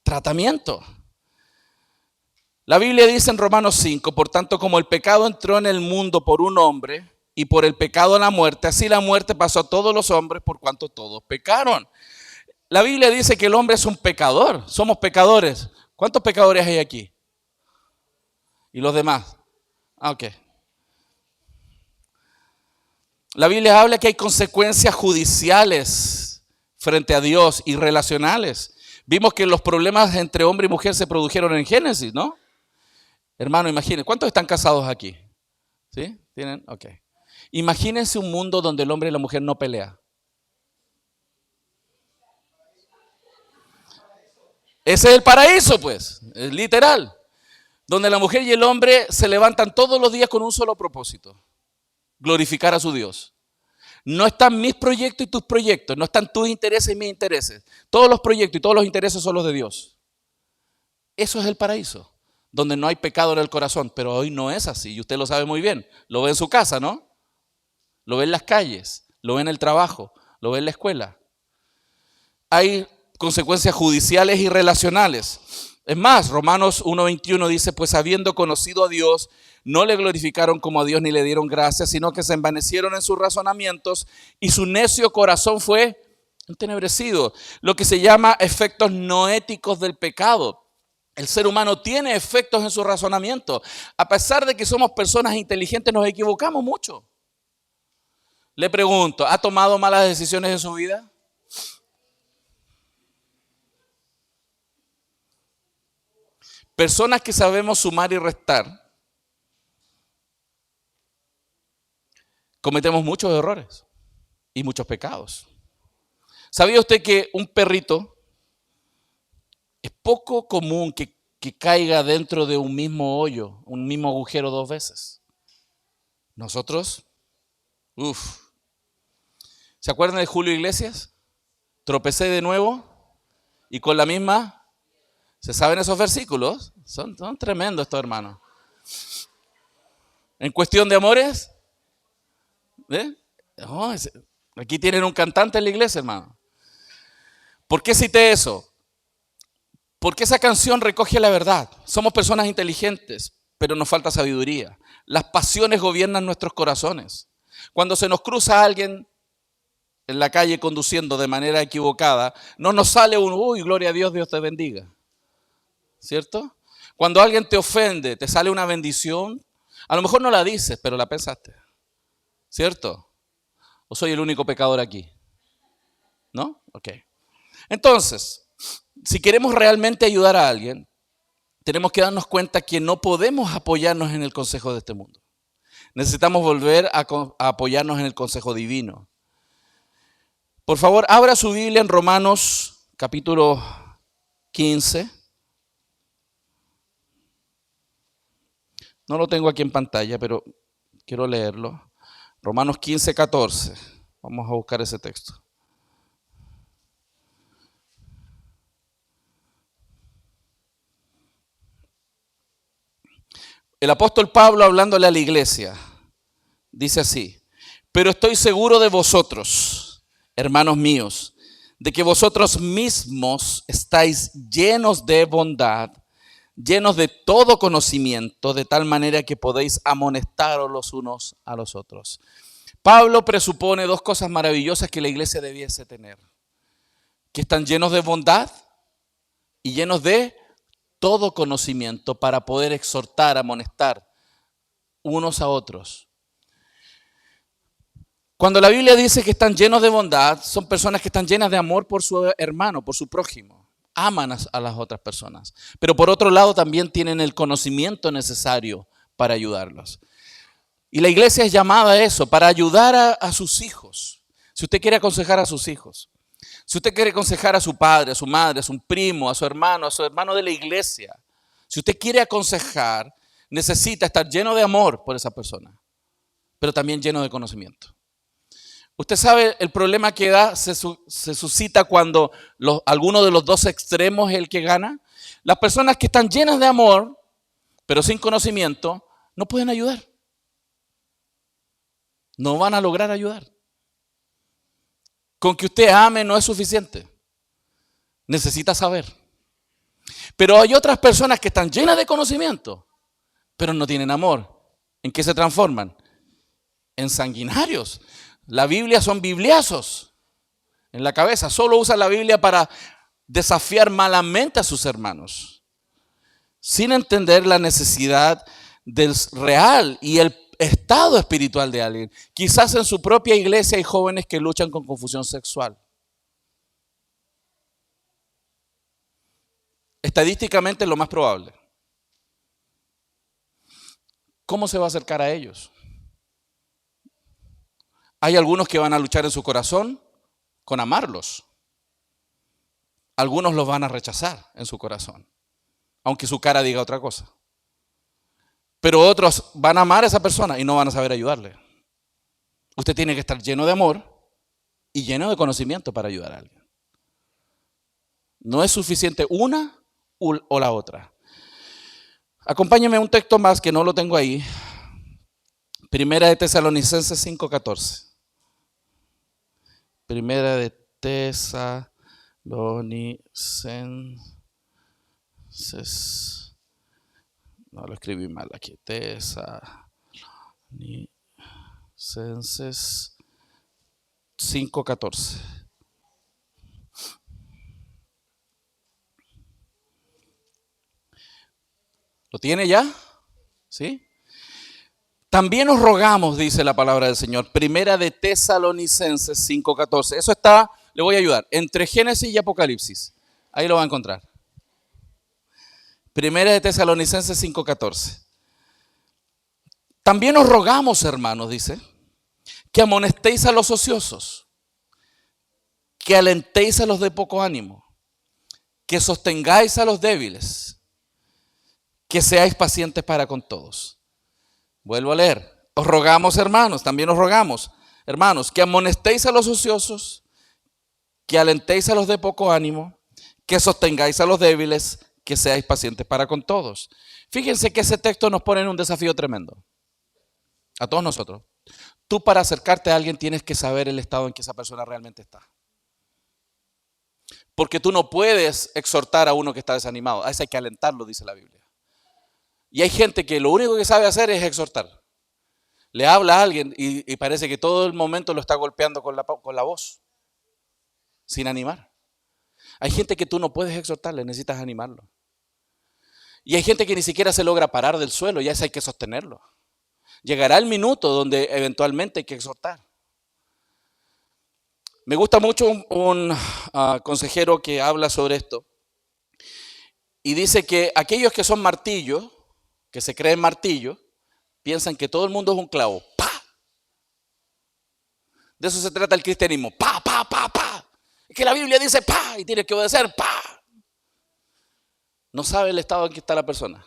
tratamiento. La Biblia dice en Romanos 5, por tanto, como el pecado entró en el mundo por un hombre y por el pecado la muerte, así la muerte pasó a todos los hombres por cuanto todos pecaron. La Biblia dice que el hombre es un pecador, somos pecadores. ¿Cuántos pecadores hay aquí? ¿Y los demás? Ok. La Biblia habla que hay consecuencias judiciales frente a Dios y relacionales. Vimos que los problemas entre hombre y mujer se produjeron en Génesis, ¿no? Hermano, imagínense, ¿cuántos están casados aquí? ¿Sí? ¿Tienen? Ok. Imagínense un mundo donde el hombre y la mujer no pelean. Ese es el paraíso, pues, es literal. Donde la mujer y el hombre se levantan todos los días con un solo propósito: glorificar a su Dios. No están mis proyectos y tus proyectos, no están tus intereses y mis intereses. Todos los proyectos y todos los intereses son los de Dios. Eso es el paraíso, donde no hay pecado en el corazón, pero hoy no es así y usted lo sabe muy bien. Lo ve en su casa, ¿no? Lo ve en las calles, lo ve en el trabajo, lo ve en la escuela. Hay consecuencias judiciales y relacionales. Es más, Romanos 1:21 dice, pues habiendo conocido a Dios, no le glorificaron como a Dios ni le dieron gracias, sino que se envanecieron en sus razonamientos y su necio corazón fue entenebrecido. Lo que se llama efectos no éticos del pecado. El ser humano tiene efectos en su razonamiento. A pesar de que somos personas inteligentes, nos equivocamos mucho. Le pregunto, ¿ha tomado malas decisiones en su vida? Personas que sabemos sumar y restar, cometemos muchos errores y muchos pecados. ¿Sabía usted que un perrito es poco común que caiga dentro de un mismo hoyo, un mismo agujero 2 veces? Nosotros, ¿se acuerdan de Julio Iglesias? Tropecé de nuevo y con la misma. ¿Se saben esos versículos? Son tremendos estos hermanos. En cuestión de amores, aquí tienen un cantante en la iglesia, hermano. ¿Por qué cité eso? Porque esa canción recoge la verdad. Somos personas inteligentes, pero nos falta sabiduría. Las pasiones gobiernan nuestros corazones. Cuando se nos cruza alguien en la calle conduciendo de manera equivocada, no nos sale un, uy, gloria a Dios, Dios te bendiga. ¿Cierto? Cuando alguien te ofende, te sale una bendición. A lo mejor no la dices, pero la pensaste. ¿Cierto? ¿O soy el único pecador aquí? ¿No? Ok. Entonces, si queremos realmente ayudar a alguien, tenemos que darnos cuenta que no podemos apoyarnos en el consejo de este mundo. Necesitamos volver a apoyarnos en el consejo divino. Por favor, abra su Biblia en Romanos capítulo 15. No lo tengo aquí en pantalla, pero quiero leerlo. Romanos 15, 14. Vamos a buscar ese texto. El apóstol Pablo, hablándole a la iglesia, dice así: pero estoy seguro de vosotros, hermanos míos, de que vosotros mismos estáis llenos de bondad, llenos de todo conocimiento, de tal manera que podéis amonestaros los unos a los otros. Pablo presupone dos cosas maravillosas que la iglesia debiese tener: que están llenos de bondad y llenos de todo conocimiento para poder exhortar, amonestar unos a otros. Cuando la Biblia dice que están llenos de bondad, son personas que están llenas de amor por su hermano, por su prójimo. Aman a las otras personas. Pero por otro lado también tienen el conocimiento necesario para ayudarlos. Y la iglesia es llamada a eso, para ayudar a sus hijos. Si usted quiere aconsejar a sus hijos, si usted quiere aconsejar a su padre, a su madre, a su primo, a su hermano de la iglesia, si usted quiere aconsejar, necesita estar lleno de amor por esa persona, pero también lleno de conocimiento. Usted sabe el problema que se suscita cuando alguno de los dos extremos es el que gana. Las personas que están llenas de amor, pero sin conocimiento, no pueden ayudar. No van a lograr ayudar. Con que usted ame no es suficiente. Necesita saber. Pero hay otras personas que están llenas de conocimiento, pero no tienen amor. ¿En qué se transforman? En sanguinarios. La Biblia son bibliazos en la cabeza. Solo usan la Biblia para desafiar malamente a sus hermanos, sin entender la necesidad del real y el estado espiritual de alguien. Quizás en su propia iglesia hay jóvenes que luchan con confusión sexual. Estadísticamente es lo más probable. ¿Cómo se va a acercar a ellos? Hay algunos que van a luchar en su corazón con amarlos. Algunos los van a rechazar en su corazón, aunque su cara diga otra cosa. Pero otros van a amar a esa persona y no van a saber ayudarle. Usted tiene que estar lleno de amor y lleno de conocimiento para ayudar a alguien. No es suficiente una o la otra. Acompáñeme a un texto más que no lo tengo ahí. Primera de Tesalonicenses 5:14. Primera de Tesalonicenses. No, lo escribí mal aquí. Tesalonicenses 5:14. ¿Lo tiene ya? ¿Sí? También os rogamos, dice la palabra del Señor, Primera de Tesalonicenses 5:14. Eso está, le voy a ayudar, entre Génesis y Apocalipsis. Ahí lo va a encontrar. Primera de Tesalonicenses 5:14. También os rogamos, hermanos, dice, que amonestéis a los ociosos, que alentéis a los de poco ánimo, que sostengáis a los débiles, que seáis pacientes para con todos. Vuelvo a leer. Os rogamos, hermanos, también os rogamos, hermanos, que amonestéis a los ociosos, que alentéis a los de poco ánimo, que sostengáis a los débiles, que seáis pacientes para con todos. Fíjense que ese texto nos pone en un desafío tremendo. A todos nosotros. Tú, para acercarte a alguien, tienes que saber el estado en que esa persona realmente está. Porque tú no puedes exhortar a uno que está desanimado. A ese hay que alentarlo, dice la Biblia. Y hay gente que lo único que sabe hacer es exhortar. Le habla a alguien y parece que todo el momento lo está golpeando con la voz, sin animar. Hay gente que tú no puedes exhortarle, necesitas animarlo. Y hay gente que ni siquiera se logra parar del suelo, ya ese hay que sostenerlo. Llegará el minuto donde eventualmente hay que exhortar. Me gusta mucho un consejero que habla sobre esto y dice que aquellos que son martillos, que se creen martillos, piensan que todo el mundo es un clavo. ¡Pa! De eso se trata el cristianismo. ¡Pa, pa, pa, pa! Es que la Biblia dice ¡pa! Y tienes que obedecer ¡pa! No sabe el estado en que está la persona.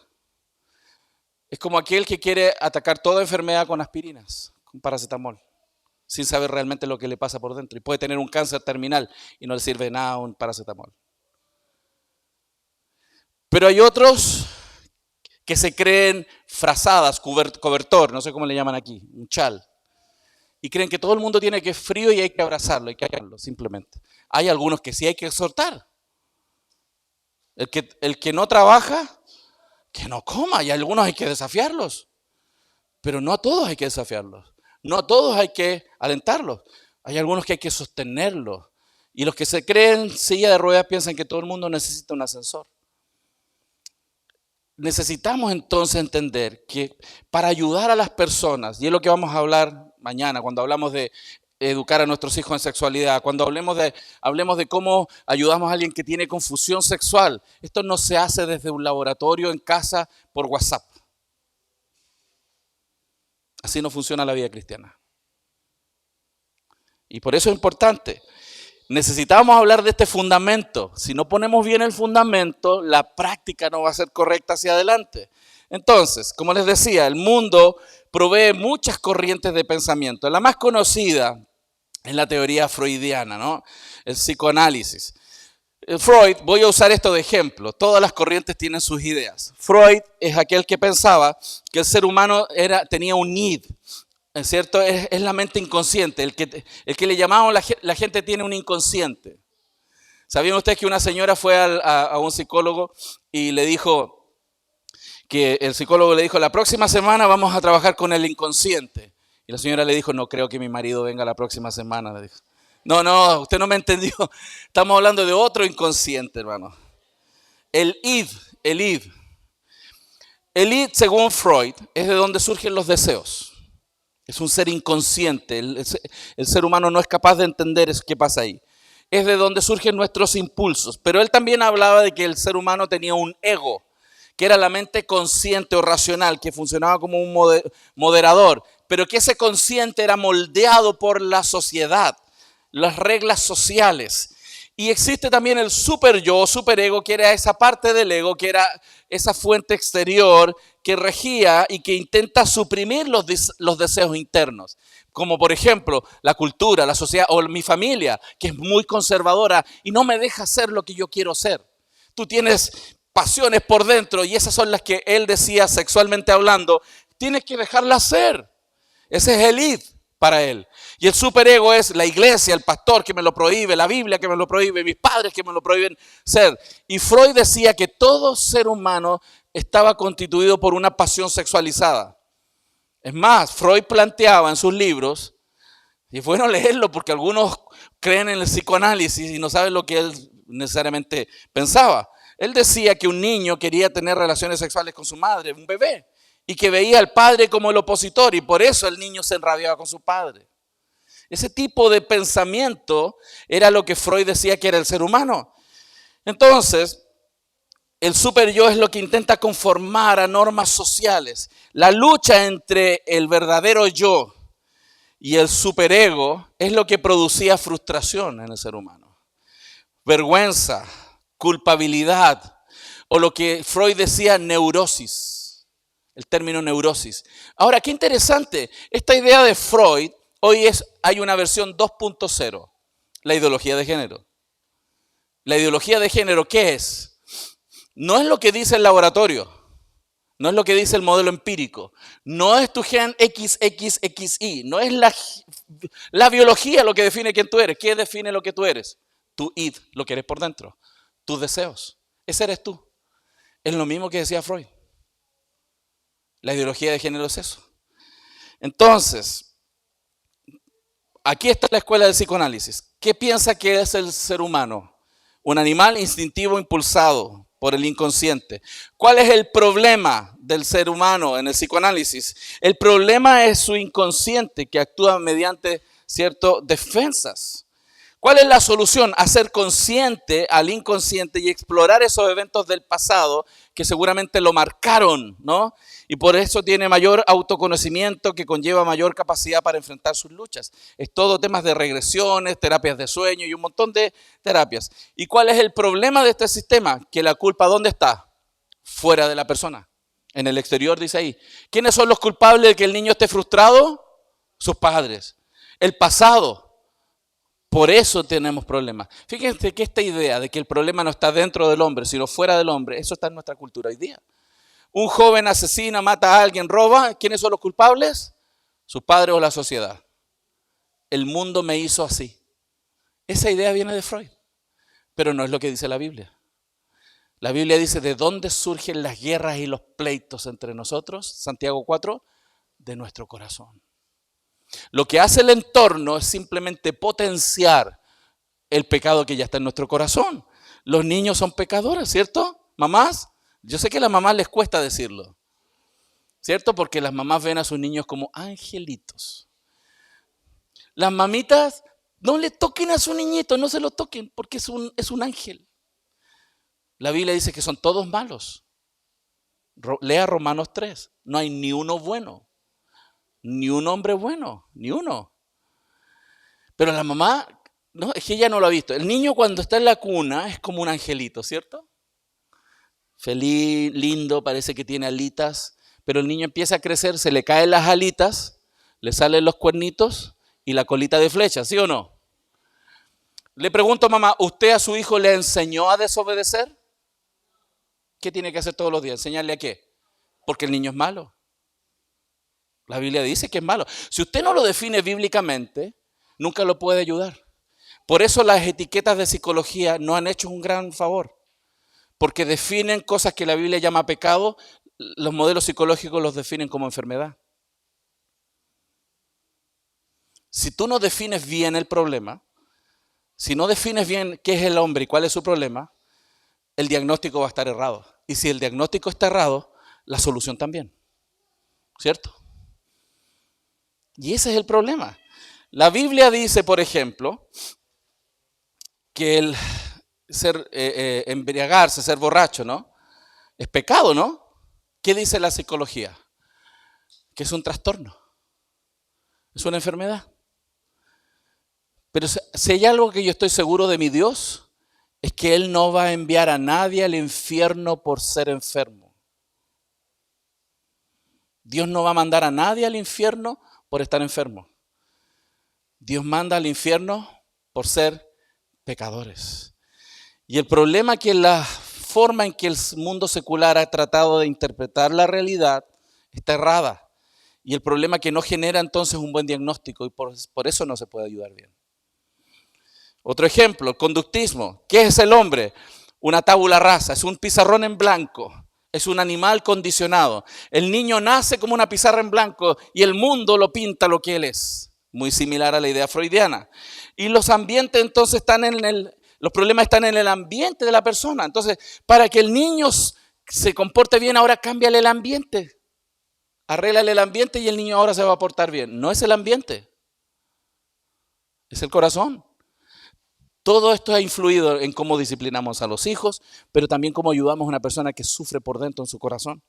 Es como aquel que quiere atacar toda enfermedad con aspirinas, con paracetamol, sin saber realmente lo que le pasa por dentro. Y puede tener un cáncer terminal y no le sirve de nada un paracetamol. Pero hay otros que se creen frazadas, cobertor, no sé cómo le llaman aquí, un chal. Y creen que todo el mundo tiene que ir frío y hay que abrazarlo, hay que agarrarlo, simplemente. Hay algunos que sí hay que exhortar. El que no trabaja, que no coma. Y a algunos hay que desafiarlos. Pero no a todos hay que desafiarlos. No a todos hay que alentarlos. Hay algunos que hay que sostenerlos. Y los que se creen silla de ruedas piensan que todo el mundo necesita un ascensor. Necesitamos entonces entender que para ayudar a las personas, y es lo que vamos a hablar mañana cuando hablamos de educar a nuestros hijos en sexualidad, cuando hablemos de cómo ayudamos a alguien que tiene confusión sexual, esto no se hace desde un laboratorio en casa por WhatsApp. Así no funciona la vida cristiana. Y por eso es importante. Necesitamos hablar de este fundamento. Si no ponemos bien el fundamento, la práctica no va a ser correcta hacia adelante. Entonces, como les decía, el mundo provee muchas corrientes de pensamiento. La más conocida es la teoría freudiana, ¿no? El psicoanálisis. Freud, voy a usar esto de ejemplo, todas las corrientes tienen sus ideas. Freud es aquel que pensaba que el ser humano tenía un id, ¿es cierto? Es la mente inconsciente, el que le llamaban la gente tiene un inconsciente. ¿Sabían ustedes que una señora fue a un psicólogo y le dijo, que el psicólogo le dijo, la próxima semana vamos a trabajar con el inconsciente? Y la señora le dijo, no creo que mi marido venga la próxima semana, le dijo. No, usted no me entendió. Estamos hablando de otro inconsciente, hermano. El id. El id, según Freud, es de donde surgen los deseos. Es un ser inconsciente. El ser humano no es capaz de entender qué pasa ahí. Es de donde surgen nuestros impulsos. Pero él también hablaba de que el ser humano tenía un ego, que era la mente consciente o racional, que funcionaba como un moderador, pero que ese consciente era moldeado por la sociedad, las reglas sociales. Y existe también el superyo o superego, que era esa parte del ego, que era esa fuente exterior que regía y que intenta suprimir los deseos internos. Como por ejemplo la cultura, la sociedad o mi familia, que es muy conservadora y no me deja ser lo que yo quiero ser. Tú tienes pasiones por dentro y esas son las que él decía sexualmente hablando, tienes que dejarlas ser. Ese es el id para él. Y el superego es la iglesia, el pastor que me lo prohíbe, la Biblia que me lo prohíbe, mis padres que me lo prohíben ser. Y Freud decía que todo ser humano estaba constituido por una pasión sexualizada. Es más, Freud planteaba en sus libros, y es bueno leerlo porque algunos creen en el psicoanálisis y no saben lo que él necesariamente pensaba. Él decía que un niño quería tener relaciones sexuales con su madre, un bebé, y que veía al padre como el opositor y por eso el niño se enrabiaba con su padre. Ese tipo de pensamiento era lo que Freud decía que era el ser humano. Entonces, el superyo es lo que intenta conformar a normas sociales. La lucha entre el verdadero yo y el superego es lo que producía frustración en el ser humano. Vergüenza, culpabilidad o lo que Freud decía neurosis. El término neurosis. Ahora, qué interesante. Esta idea de Freud, hay una versión 2.0. La ideología de género. La ideología de género, ¿qué es? No es lo que dice el laboratorio. No es lo que dice el modelo empírico. No es tu gen XXXY. No es la biología lo que define quién tú eres. ¿Qué define lo que tú eres? Tu id, lo que eres por dentro. Tus deseos. Ese eres tú. Es lo mismo que decía Freud. La ideología de género es eso. Entonces, aquí está la escuela del psicoanálisis. ¿Qué piensa que es el ser humano? Un animal instintivo impulsado por el inconsciente. ¿Cuál es el problema del ser humano en el psicoanálisis? El problema es su inconsciente que actúa mediante ciertas defensas. ¿Cuál es la solución? Hacer consciente al inconsciente y explorar esos eventos del pasado que seguramente lo marcaron, ¿no? Y por eso tiene mayor autoconocimiento que conlleva mayor capacidad para enfrentar sus luchas. Es todo temas de regresiones, terapias de sueño y un montón de terapias. ¿Y cuál es el problema de este sistema? Que la culpa, ¿dónde está? Fuera de la persona. En el exterior, dice ahí. ¿Quiénes son los culpables de que el niño esté frustrado? Sus padres. El pasado. Por eso tenemos problemas. Fíjense que esta idea de que el problema no está dentro del hombre, sino fuera del hombre, eso está en nuestra cultura hoy día. Un joven asesina, mata a alguien, roba. ¿Quiénes son los culpables? Sus padres o la sociedad. El mundo me hizo así. Esa idea viene de Freud, pero no es lo que dice la Biblia. La Biblia dice, ¿de dónde surgen las guerras y los pleitos entre nosotros? Santiago 4, de nuestro corazón. Lo que hace el entorno es simplemente potenciar el pecado que ya está en nuestro corazón. Los niños son pecadores, ¿cierto? Mamás, yo sé que a las mamás les cuesta decirlo, ¿cierto? Porque las mamás ven a sus niños como angelitos. Las mamitas, no le toquen a su niñito, no se lo toquen, porque es un ángel. La Biblia dice que son todos malos. Lea Romanos 3, no hay ni uno bueno. Ni un hombre bueno, ni uno. Pero la mamá, no, es que ella no lo ha visto. El niño cuando está en la cuna es como un angelito, ¿cierto? Feliz, lindo, parece que tiene alitas. Pero el niño empieza a crecer, se le caen las alitas, le salen los cuernitos y la colita de flecha, ¿sí o no? Le pregunto, mamá, ¿usted a su hijo le enseñó a desobedecer? ¿Qué tiene que hacer todos los días? ¿Enseñarle a qué? Porque el niño es malo. La Biblia dice que es malo. Si usted no lo define bíblicamente, nunca lo puede ayudar. Por eso las etiquetas de psicología no han hecho un gran favor. Porque definen cosas que la Biblia llama pecado, los modelos psicológicos los definen como enfermedad. Si tú no defines bien el problema, si no defines bien qué es el hombre y cuál es su problema, el diagnóstico va a estar errado. Y si el diagnóstico está errado, la solución también. ¿Cierto? Y ese es el problema. La Biblia dice, por ejemplo, que el embriagarse, ser borracho, ¿no? Es pecado, ¿no? ¿Qué dice la psicología? Que es un trastorno. Es una enfermedad. Pero si hay algo que yo estoy seguro de mi Dios, es que Él no va a enviar a nadie al infierno por ser enfermo. Dios no va a mandar a nadie al infierno por estar enfermo. Dios manda al infierno por ser pecadores. Y el problema es que la forma en que el mundo secular ha tratado de interpretar la realidad está errada. Y el problema es que no genera entonces un buen diagnóstico y por eso no se puede ayudar bien. Otro ejemplo, el conductismo. ¿Qué es el hombre? Una tabula rasa, es un pizarrón en blanco. Es un animal condicionado. El niño nace como una pizarra en blanco y el mundo lo pinta lo que él es. Muy similar a la idea freudiana. Y los ambientes entonces los problemas están en el ambiente de la persona. Entonces, para que el niño se comporte bien, ahora cámbiale el ambiente. Arréglale el ambiente y el niño ahora se va a portar bien. No es el ambiente, es el corazón. Todo esto ha influido en cómo disciplinamos a los hijos, pero también cómo ayudamos a una persona que sufre por dentro en su corazón.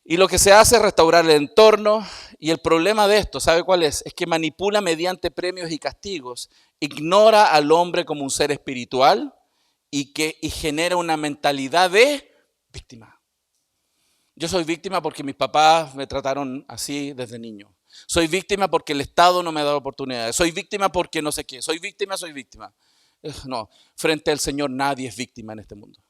Y lo que se hace es restaurar el entorno. Y el problema de esto, ¿sabe cuál es? Es que manipula mediante premios y castigos. Ignora al hombre como un ser espiritual y genera una mentalidad de víctima. Yo soy víctima porque mis papás me trataron así desde niño. Soy víctima porque el Estado no me ha dado oportunidades. Soy víctima porque no sé qué. Soy víctima. No, frente al Señor nadie es víctima en este mundo.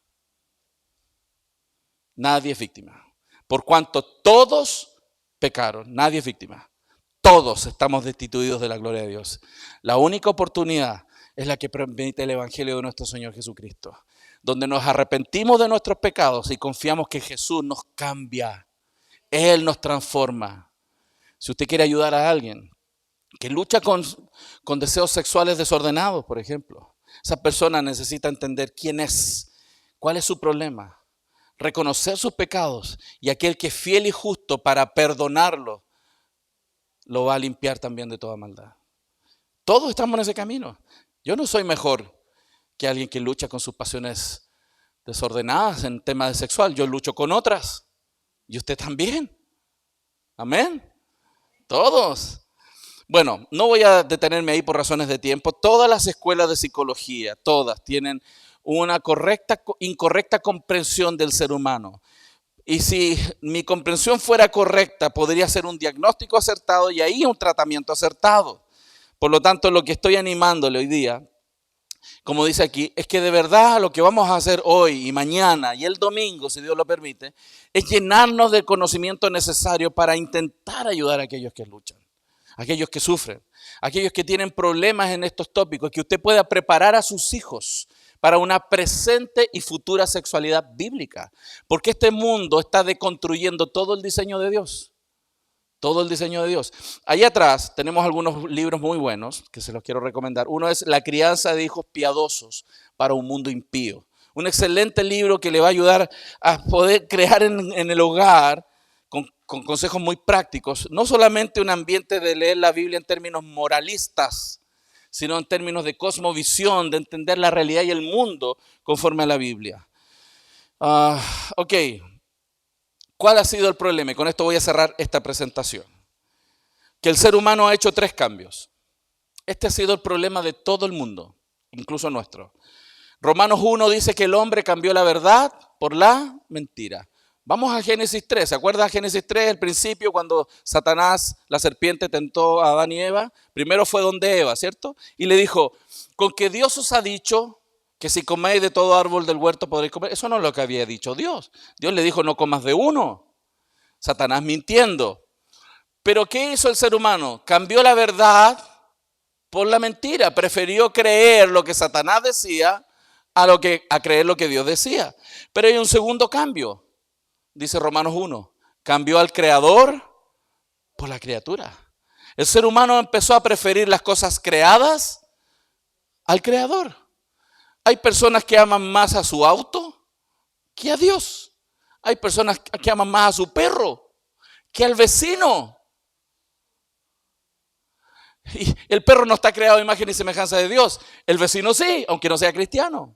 Nadie es víctima. Por cuanto todos pecaron, nadie es víctima. Todos estamos destituidos de la gloria de Dios. La única oportunidad es la que permite el Evangelio de nuestro Señor Jesucristo, donde nos arrepentimos de nuestros pecados y confiamos que Jesús nos cambia. Él nos transforma. Si usted quiere ayudar a alguien que lucha con deseos sexuales desordenados, por ejemplo, esa persona necesita entender quién es, ¿Cuál es su problema? Reconocer sus pecados, y aquel que es fiel y justo para perdonarlo, lo va a limpiar también de toda maldad. Todos estamos en ese camino. Yo no soy mejor que alguien que lucha con sus pasiones desordenadas en temas de sexual. Yo lucho con otras. Y usted también. Amén. Todos. Bueno, no voy a detenerme ahí por razones de tiempo. Todas las escuelas de psicología, todas tienen una incorrecta comprensión del ser humano. Y si mi comprensión fuera correcta, podría ser un diagnóstico acertado y ahí un tratamiento acertado. Por lo tanto, lo que estoy animándole hoy día, como dice aquí, es que de verdad lo que vamos a hacer hoy y mañana y el domingo, si Dios lo permite, es llenarnos del conocimiento necesario para intentar ayudar a aquellos que luchan, aquellos que sufren, aquellos que tienen problemas en estos tópicos, que usted pueda preparar a sus hijos para una presente y futura sexualidad bíblica. Porque este mundo está deconstruyendo todo el diseño de Dios. Todo el diseño de Dios. Allá atrás tenemos algunos libros muy buenos que se los quiero recomendar. Uno es La crianza de hijos piadosos para un mundo impío. Un excelente libro que le va a ayudar a poder crear en el hogar con consejos muy prácticos. No solamente un ambiente de leer la Biblia en términos moralistas, sino en términos de cosmovisión, de entender la realidad y el mundo conforme a la Biblia. Ok, ¿cuál ha sido el problema? Y con esto voy a cerrar esta presentación. Que el ser humano ha hecho 3 cambios. Este ha sido el problema de todo el mundo, incluso nuestro. Romanos 1 dice que el hombre cambió la verdad por la mentira. Vamos a Génesis 3. ¿Se acuerdan Génesis 3, el principio, cuando Satanás, la serpiente, tentó a Adán y Eva? Primero fue donde Eva, ¿cierto? Y le dijo, con que Dios os ha dicho que si coméis de todo árbol del huerto podréis comer. Eso no es lo que había dicho Dios. Dios le dijo, no comas de uno. Satanás mintiendo. Pero ¿qué hizo el ser humano? Cambió la verdad por la mentira. Prefirió creer lo que Satanás decía a creer lo que Dios decía. Pero hay un segundo cambio. Dice Romanos 1, cambió al creador por la criatura. El ser humano empezó a preferir las cosas creadas al creador. Hay personas que aman más a su auto que a Dios. Hay personas que aman más a su perro que al vecino. Y el perro no está creado a imagen y semejanza de Dios. El vecino sí, aunque no sea cristiano.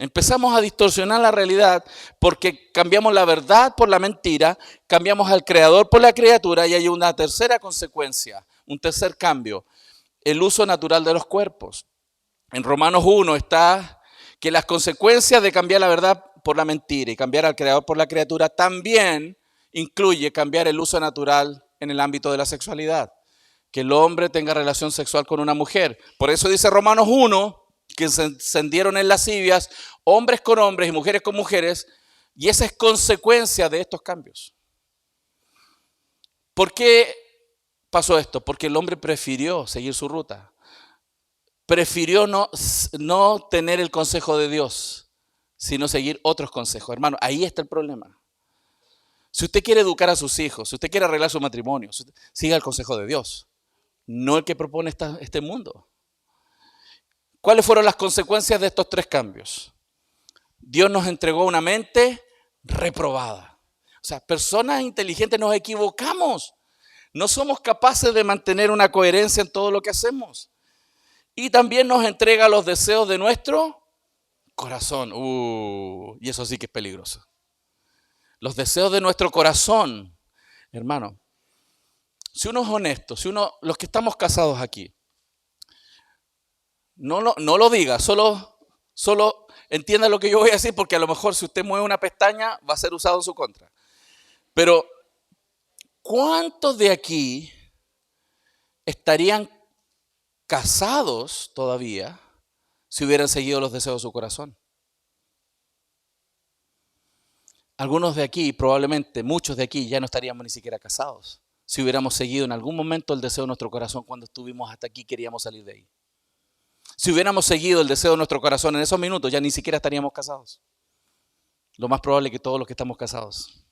Empezamos a distorsionar la realidad porque cambiamos la verdad por la mentira, cambiamos al creador por la criatura y hay una tercera consecuencia, un tercer cambio, el uso natural de los cuerpos. En Romanos 1 está que las consecuencias de cambiar la verdad por la mentira y cambiar al creador por la criatura también incluye cambiar el uso natural en el ámbito de la sexualidad. Que el hombre tenga relación sexual con una mujer. Por eso dice Romanos 1 que se encendieron en lascivias, hombres con hombres y mujeres con mujeres, y esa es consecuencia de estos cambios. ¿Por qué pasó esto? Porque el hombre prefirió seguir su ruta. Prefirió no tener el consejo de Dios, sino seguir otros consejos. Hermano, ahí está el problema. Si usted quiere educar a sus hijos, si usted quiere arreglar su matrimonio, siga el consejo de Dios, no el que propone este mundo. ¿Cuáles fueron las consecuencias de estos 3 cambios? Dios nos entregó una mente reprobada. O sea, personas inteligentes nos equivocamos. No somos capaces de mantener una coherencia en todo lo que hacemos. Y también nos entrega los deseos de nuestro corazón. Y eso sí que es peligroso. Los deseos de nuestro corazón. Hermano, si uno es honesto, los que estamos casados aquí, no lo diga, solo entienda lo que yo voy a decir, porque a lo mejor si usted mueve una pestaña va a ser usado en su contra. Pero, ¿cuántos de aquí estarían casados todavía si hubieran seguido los deseos de su corazón? Algunos de aquí, probablemente muchos de aquí, ya no estaríamos ni siquiera casados si hubiéramos seguido en algún momento el deseo de nuestro corazón cuando estuvimos hasta aquí, queríamos salir de ahí. Si hubiéramos seguido el deseo de nuestro corazón en esos minutos, ya ni siquiera estaríamos casados. Lo más probable es que todos los que estamos casados.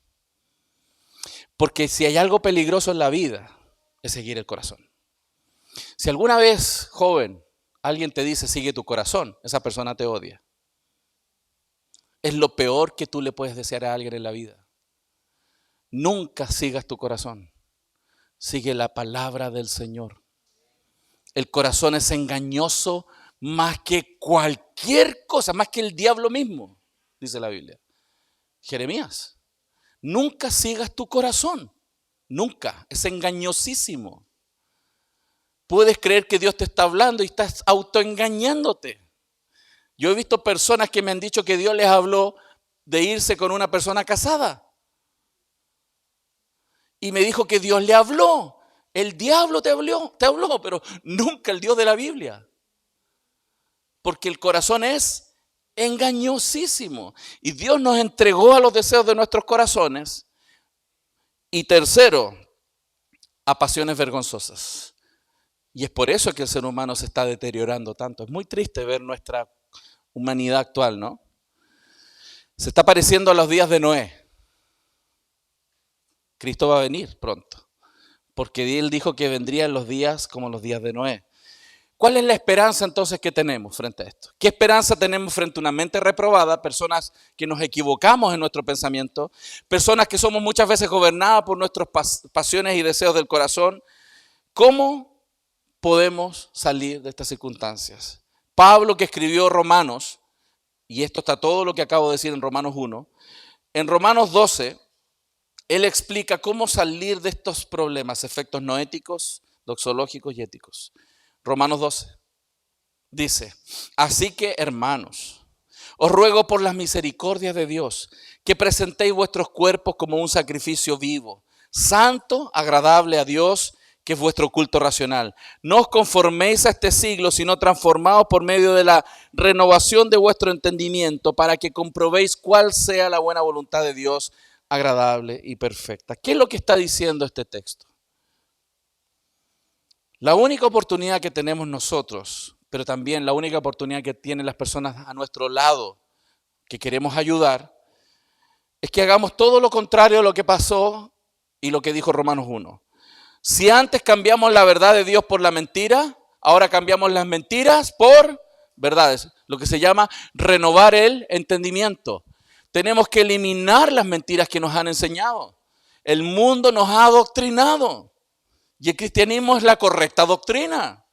Porque si hay algo peligroso en la vida, es seguir el corazón. Si alguna vez, joven, alguien te dice sigue tu corazón, esa persona te odia. es lo peor que tú le puedes desear a alguien en la vida. Nunca sigas tu corazón. Sigue la palabra del Señor. El corazón es engañoso más que cualquier cosa, más que el diablo mismo, dice la Biblia. Jeremías, nunca sigas tu corazón. Nunca. Es engañosísimo. Puedes creer que Dios te está hablando y estás autoengañándote. Yo he visto personas que me han dicho que Dios les habló de irse con una persona casada. Y me dijo que Dios le habló. El diablo te habló, pero nunca el Dios de la Biblia. Porque el corazón es engañosísimo. Y Dios nos entregó a los deseos de nuestros corazones. Y tercero, a pasiones vergonzosas. Y es por eso que el ser humano se está deteriorando tanto. Es muy triste ver nuestra humanidad actual, ¿no? Se está pareciendo a los días de Noé. Cristo va a venir pronto, porque Él dijo que vendrían los días como los días de Noé. ¿Cuál es la esperanza entonces que tenemos frente a esto? ¿Qué esperanza tenemos frente a una mente reprobada, personas que nos equivocamos en nuestro pensamiento, personas que somos muchas veces gobernadas por nuestras pasiones y deseos del corazón? ¿Cómo podemos salir de estas circunstancias? Pablo, que escribió Romanos, y esto está todo lo que acabo de decir en Romanos 1, en Romanos 12, él explica cómo salir de estos problemas, efectos no éticos, doxológicos y éticos. Romanos 12 dice: así que, hermanos, os ruego por las misericordias de Dios que presentéis vuestros cuerpos como un sacrificio vivo, santo, agradable a Dios, que es vuestro culto racional. No os conforméis a este siglo, sino transformaos por medio de la renovación de vuestro entendimiento, para que comprobéis cuál sea la buena voluntad de Dios, agradable y perfecta. ¿Qué es lo que está diciendo este texto? La única oportunidad que tenemos nosotros, pero también la única oportunidad que tienen las personas a nuestro lado que queremos ayudar, es que hagamos todo lo contrario a lo que pasó y lo que dijo Romanos 1. Si antes cambiamos la verdad de Dios por la mentira, ahora cambiamos las mentiras por verdades, lo que se llama renovar el entendimiento. Tenemos que eliminar las mentiras que nos han enseñado. El mundo nos ha adoctrinado. Y el cristianismo es la correcta doctrina.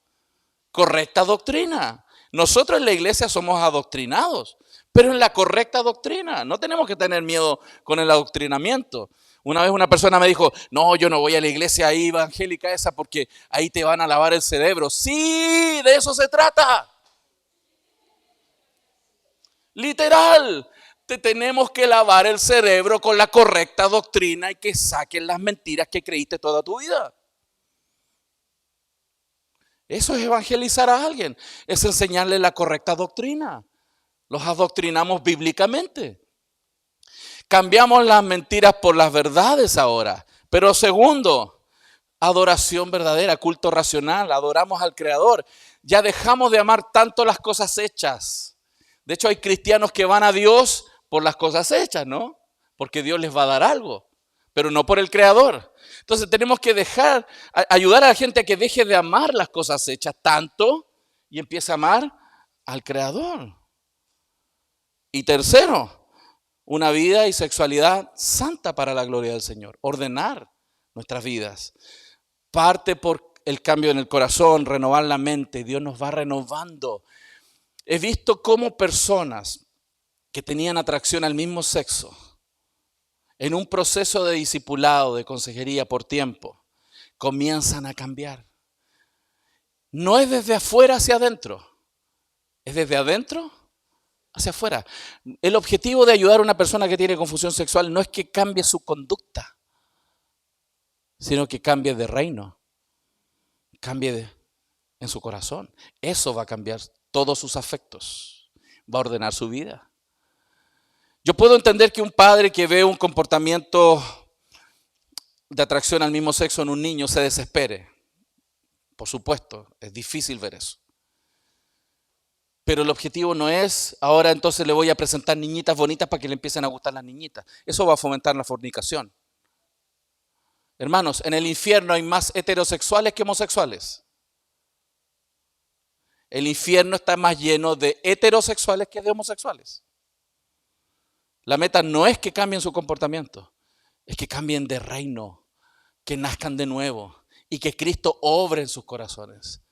Correcta doctrina. Nosotros en la iglesia somos adoctrinados, pero en la correcta doctrina. No tenemos que tener miedo con el adoctrinamiento. Una vez una persona me dijo: no, yo no voy a la iglesia ahí evangélica esa porque ahí te van a lavar el cerebro. Sí, de eso se trata. Literal. Te tenemos que lavar el cerebro con la correcta doctrina y que saquen las mentiras que creíste toda tu vida. Eso es evangelizar a alguien, es enseñarle la correcta doctrina. Los adoctrinamos bíblicamente. Cambiamos las mentiras por las verdades ahora. Pero segundo, adoración verdadera, culto racional, adoramos al Creador. Ya dejamos de amar tanto las cosas hechas. De hecho, hay cristianos que van a Dios por las cosas hechas, ¿no? Porque Dios les va a dar algo, pero no por el Creador. Entonces tenemos que ayudar a la gente a que deje de amar las cosas hechas tanto y empiece a amar al Creador. Y tercero, una vida y sexualidad santa para la gloria del Señor. Ordenar nuestras vidas. Parte por el cambio en el corazón, renovar la mente. Dios nos va renovando. He visto cómo personas que tenían atracción al mismo sexo, en un proceso de discipulado, de consejería por tiempo, comienzan a cambiar. No es desde afuera hacia adentro, es desde adentro hacia afuera. El objetivo de ayudar a una persona que tiene confusión sexual no es que cambie su conducta, sino que cambie de reino, cambie en su corazón. Eso va a cambiar todos sus afectos, va a ordenar su vida. Yo puedo entender que un padre que ve un comportamiento de atracción al mismo sexo en un niño se desespere. Por supuesto, es difícil ver eso. Pero el objetivo no es, ahora entonces le voy a presentar niñitas bonitas para que le empiecen a gustar las niñitas. Eso va a fomentar la fornicación. Hermanos, en el infierno hay más heterosexuales que homosexuales. El infierno está más lleno de heterosexuales que de homosexuales. La meta no es que cambien su comportamiento, es que cambien de reino, que nazcan de nuevo y que Cristo obre en sus corazones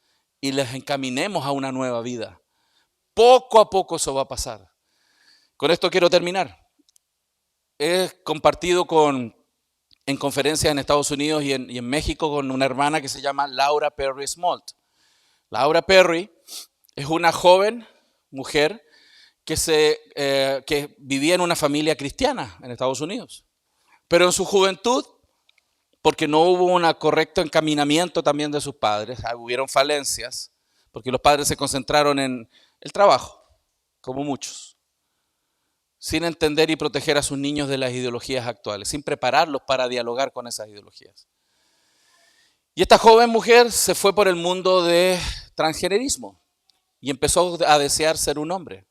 y les encaminemos a una nueva vida. Poco a poco eso va a pasar. Con esto quiero terminar. He compartido en conferencias en Estados Unidos y en México con una hermana que se llama Laura Perry Smolt. Laura Perry es una joven mujer que vivía en una familia cristiana en Estados Unidos. Pero en su juventud, porque no hubo un correcto encaminamiento también de sus padres, hubieron falencias, porque los padres se concentraron en el trabajo, como muchos, sin entender y proteger a sus niños de las ideologías actuales, sin prepararlos para dialogar con esas ideologías. Y esta joven mujer se fue por el mundo de transgenerismo y empezó a desear ser un hombre.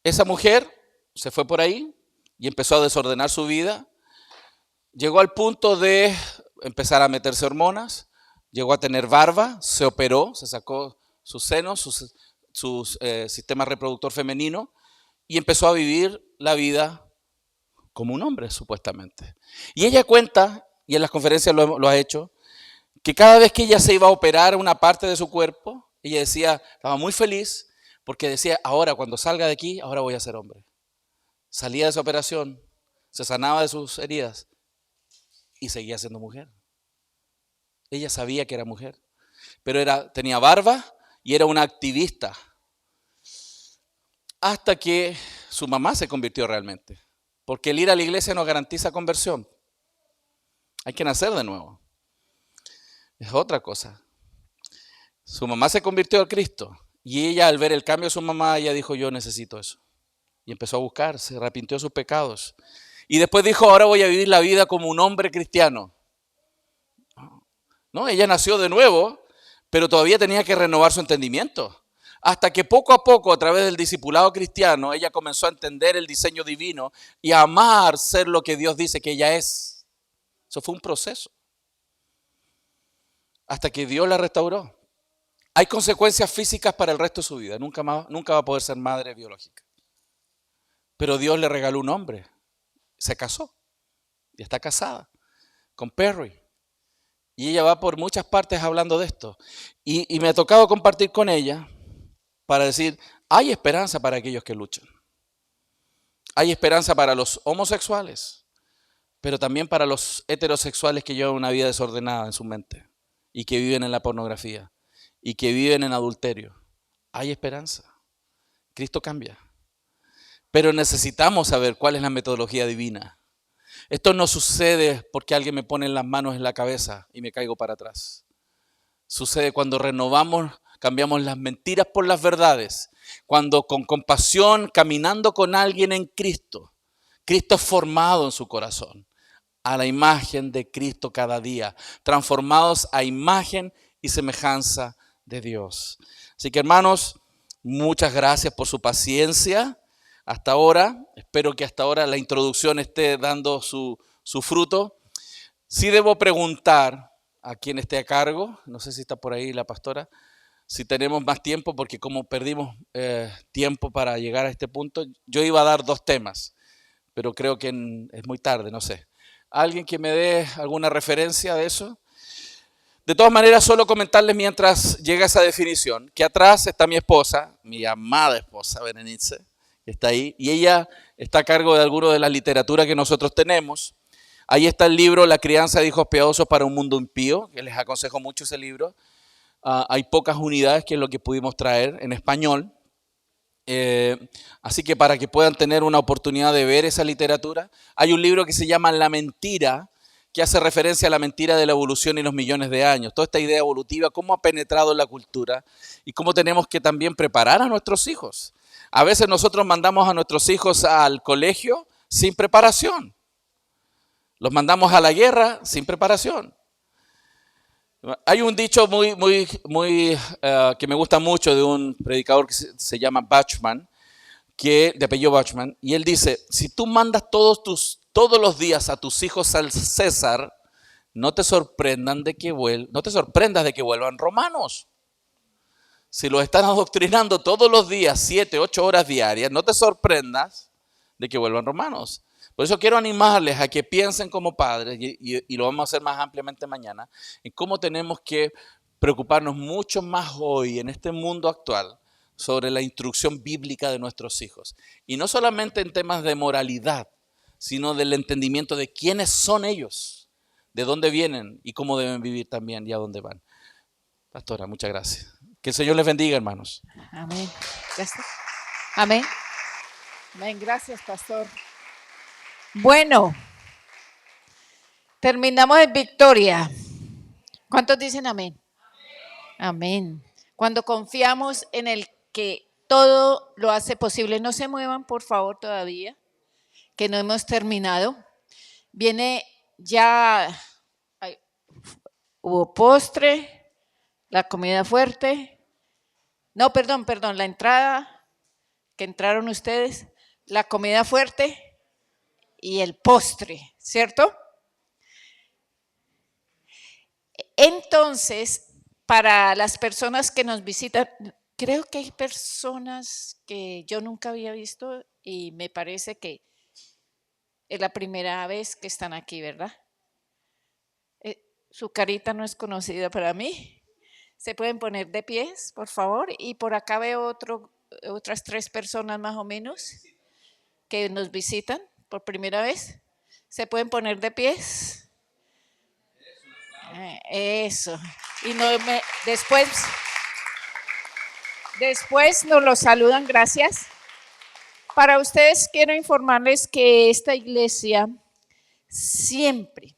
Esa mujer se fue por ahí y empezó a desordenar su vida. Llegó al punto de empezar a meterse hormonas, llegó a tener barba, se operó, se sacó sus senos, su sistema reproductor femenino y empezó a vivir la vida como un hombre, supuestamente. Y ella cuenta, y en las conferencias lo ha hecho, que cada vez que ella se iba a operar una parte de su cuerpo, ella decía, estaba muy feliz, porque decía, ahora cuando salga de aquí, ahora voy a ser hombre. Salía de esa operación, se sanaba de sus heridas y seguía siendo mujer. Ella sabía que era mujer, pero tenía barba y era una activista. Hasta que su mamá se convirtió realmente. Porque el ir a la iglesia no garantiza conversión. Hay que nacer de nuevo. Es otra cosa. Su mamá se convirtió a Cristo. Y ella, al ver el cambio de su mamá, ella dijo, yo necesito eso. Y empezó a buscar, se arrepintió de sus pecados. Y después dijo, ahora voy a vivir la vida como un hombre cristiano. No, ella nació de nuevo, pero todavía tenía que renovar su entendimiento. Hasta que poco a poco, a través del discipulado cristiano, ella comenzó a entender el diseño divino y a amar ser lo que Dios dice que ella es. Eso fue un proceso. Hasta que Dios la restauró. Hay consecuencias físicas para el resto de su vida. Nunca va a poder ser madre biológica. Pero Dios le regaló un hombre. Se casó. Y está casada con Perry. Y ella va por muchas partes hablando de esto. Y me ha tocado compartir con ella para decir, hay esperanza para aquellos que luchan. Hay esperanza para los homosexuales, pero también para los heterosexuales que llevan una vida desordenada en su mente y que viven en la pornografía y que viven en adulterio. Hay esperanza. Cristo cambia. Pero necesitamos saber cuál es la metodología divina. Esto no sucede porque alguien me pone las manos en la cabeza y me caigo para atrás. Sucede cuando renovamos, cambiamos las mentiras por las verdades. Cuando con compasión, caminando con alguien en Cristo, Cristo es formado en su corazón, a la imagen de Cristo cada día, transformados a imagen y semejanza de Dios. Así que hermanos, muchas gracias por su paciencia hasta ahora. Espero que hasta ahora la introducción esté dando su fruto. Sí debo preguntar a quien esté a cargo, no sé si está por ahí la pastora, si tenemos más tiempo, porque como perdimos tiempo para llegar a este punto, yo iba a dar 2 temas, pero creo que es muy tarde, no sé. ¿Alguien que me dé alguna referencia de eso? De todas maneras, solo comentarles mientras llega esa definición, que atrás está mi esposa, mi amada esposa Berenice, que está ahí, y ella está a cargo de alguna de las literaturas que nosotros tenemos. Ahí está el libro La crianza de hijos piadosos para un mundo impío, que les aconsejo mucho ese libro. Hay pocas unidades, que es lo que pudimos traer en español. Así que para que puedan tener una oportunidad de ver esa literatura, hay un libro que se llama La mentira, que hace referencia a la mentira de la evolución y los millones de años. Toda esta idea evolutiva, cómo ha penetrado en la cultura y cómo tenemos que también preparar a nuestros hijos. A veces nosotros mandamos a nuestros hijos al colegio sin preparación. Los mandamos a la guerra sin preparación. Hay un dicho que me gusta mucho de un predicador que se llama Bachman, de apellido Bachman, y él dice, si tú mandas todos los días a tus hijos al César, no te sorprendas de que vuelvan romanos. Si los están adoctrinando todos los días, 7, 8 horas diarias, no te sorprendas de que vuelvan romanos. Por eso quiero animarles a que piensen como padres, y lo vamos a hacer más ampliamente mañana, en cómo tenemos que preocuparnos mucho más hoy en este mundo actual sobre la instrucción bíblica de nuestros hijos. Y no solamente en temas de moralidad, sino del entendimiento de quiénes son ellos, de dónde vienen y cómo deben vivir también y a dónde van. Pastora, muchas gracias. Que el Señor les bendiga, hermanos. Amén. ¿Ya está? Amén. Amén. Gracias, pastor. Bueno, terminamos en victoria. ¿Cuántos dicen amén? Amén. Cuando confiamos en el que todo lo hace posible. No se muevan, por favor, todavía, que no hemos terminado. Viene ya, hubo postre, la comida fuerte. No, perdón, la entrada, que entraron ustedes, la comida fuerte y el postre, ¿cierto? Entonces, para las personas que nos visitan, creo que hay personas que yo nunca había visto y me parece que es la primera vez que están aquí, ¿verdad? Su carita no es conocida para mí. ¿Se pueden poner de pies, por favor? Y por acá veo otras 3 personas más o menos que nos visitan por primera vez. ¿Se pueden poner de pies? Eso. Y después nos los saludan, gracias. Para ustedes quiero informarles que esta iglesia siempre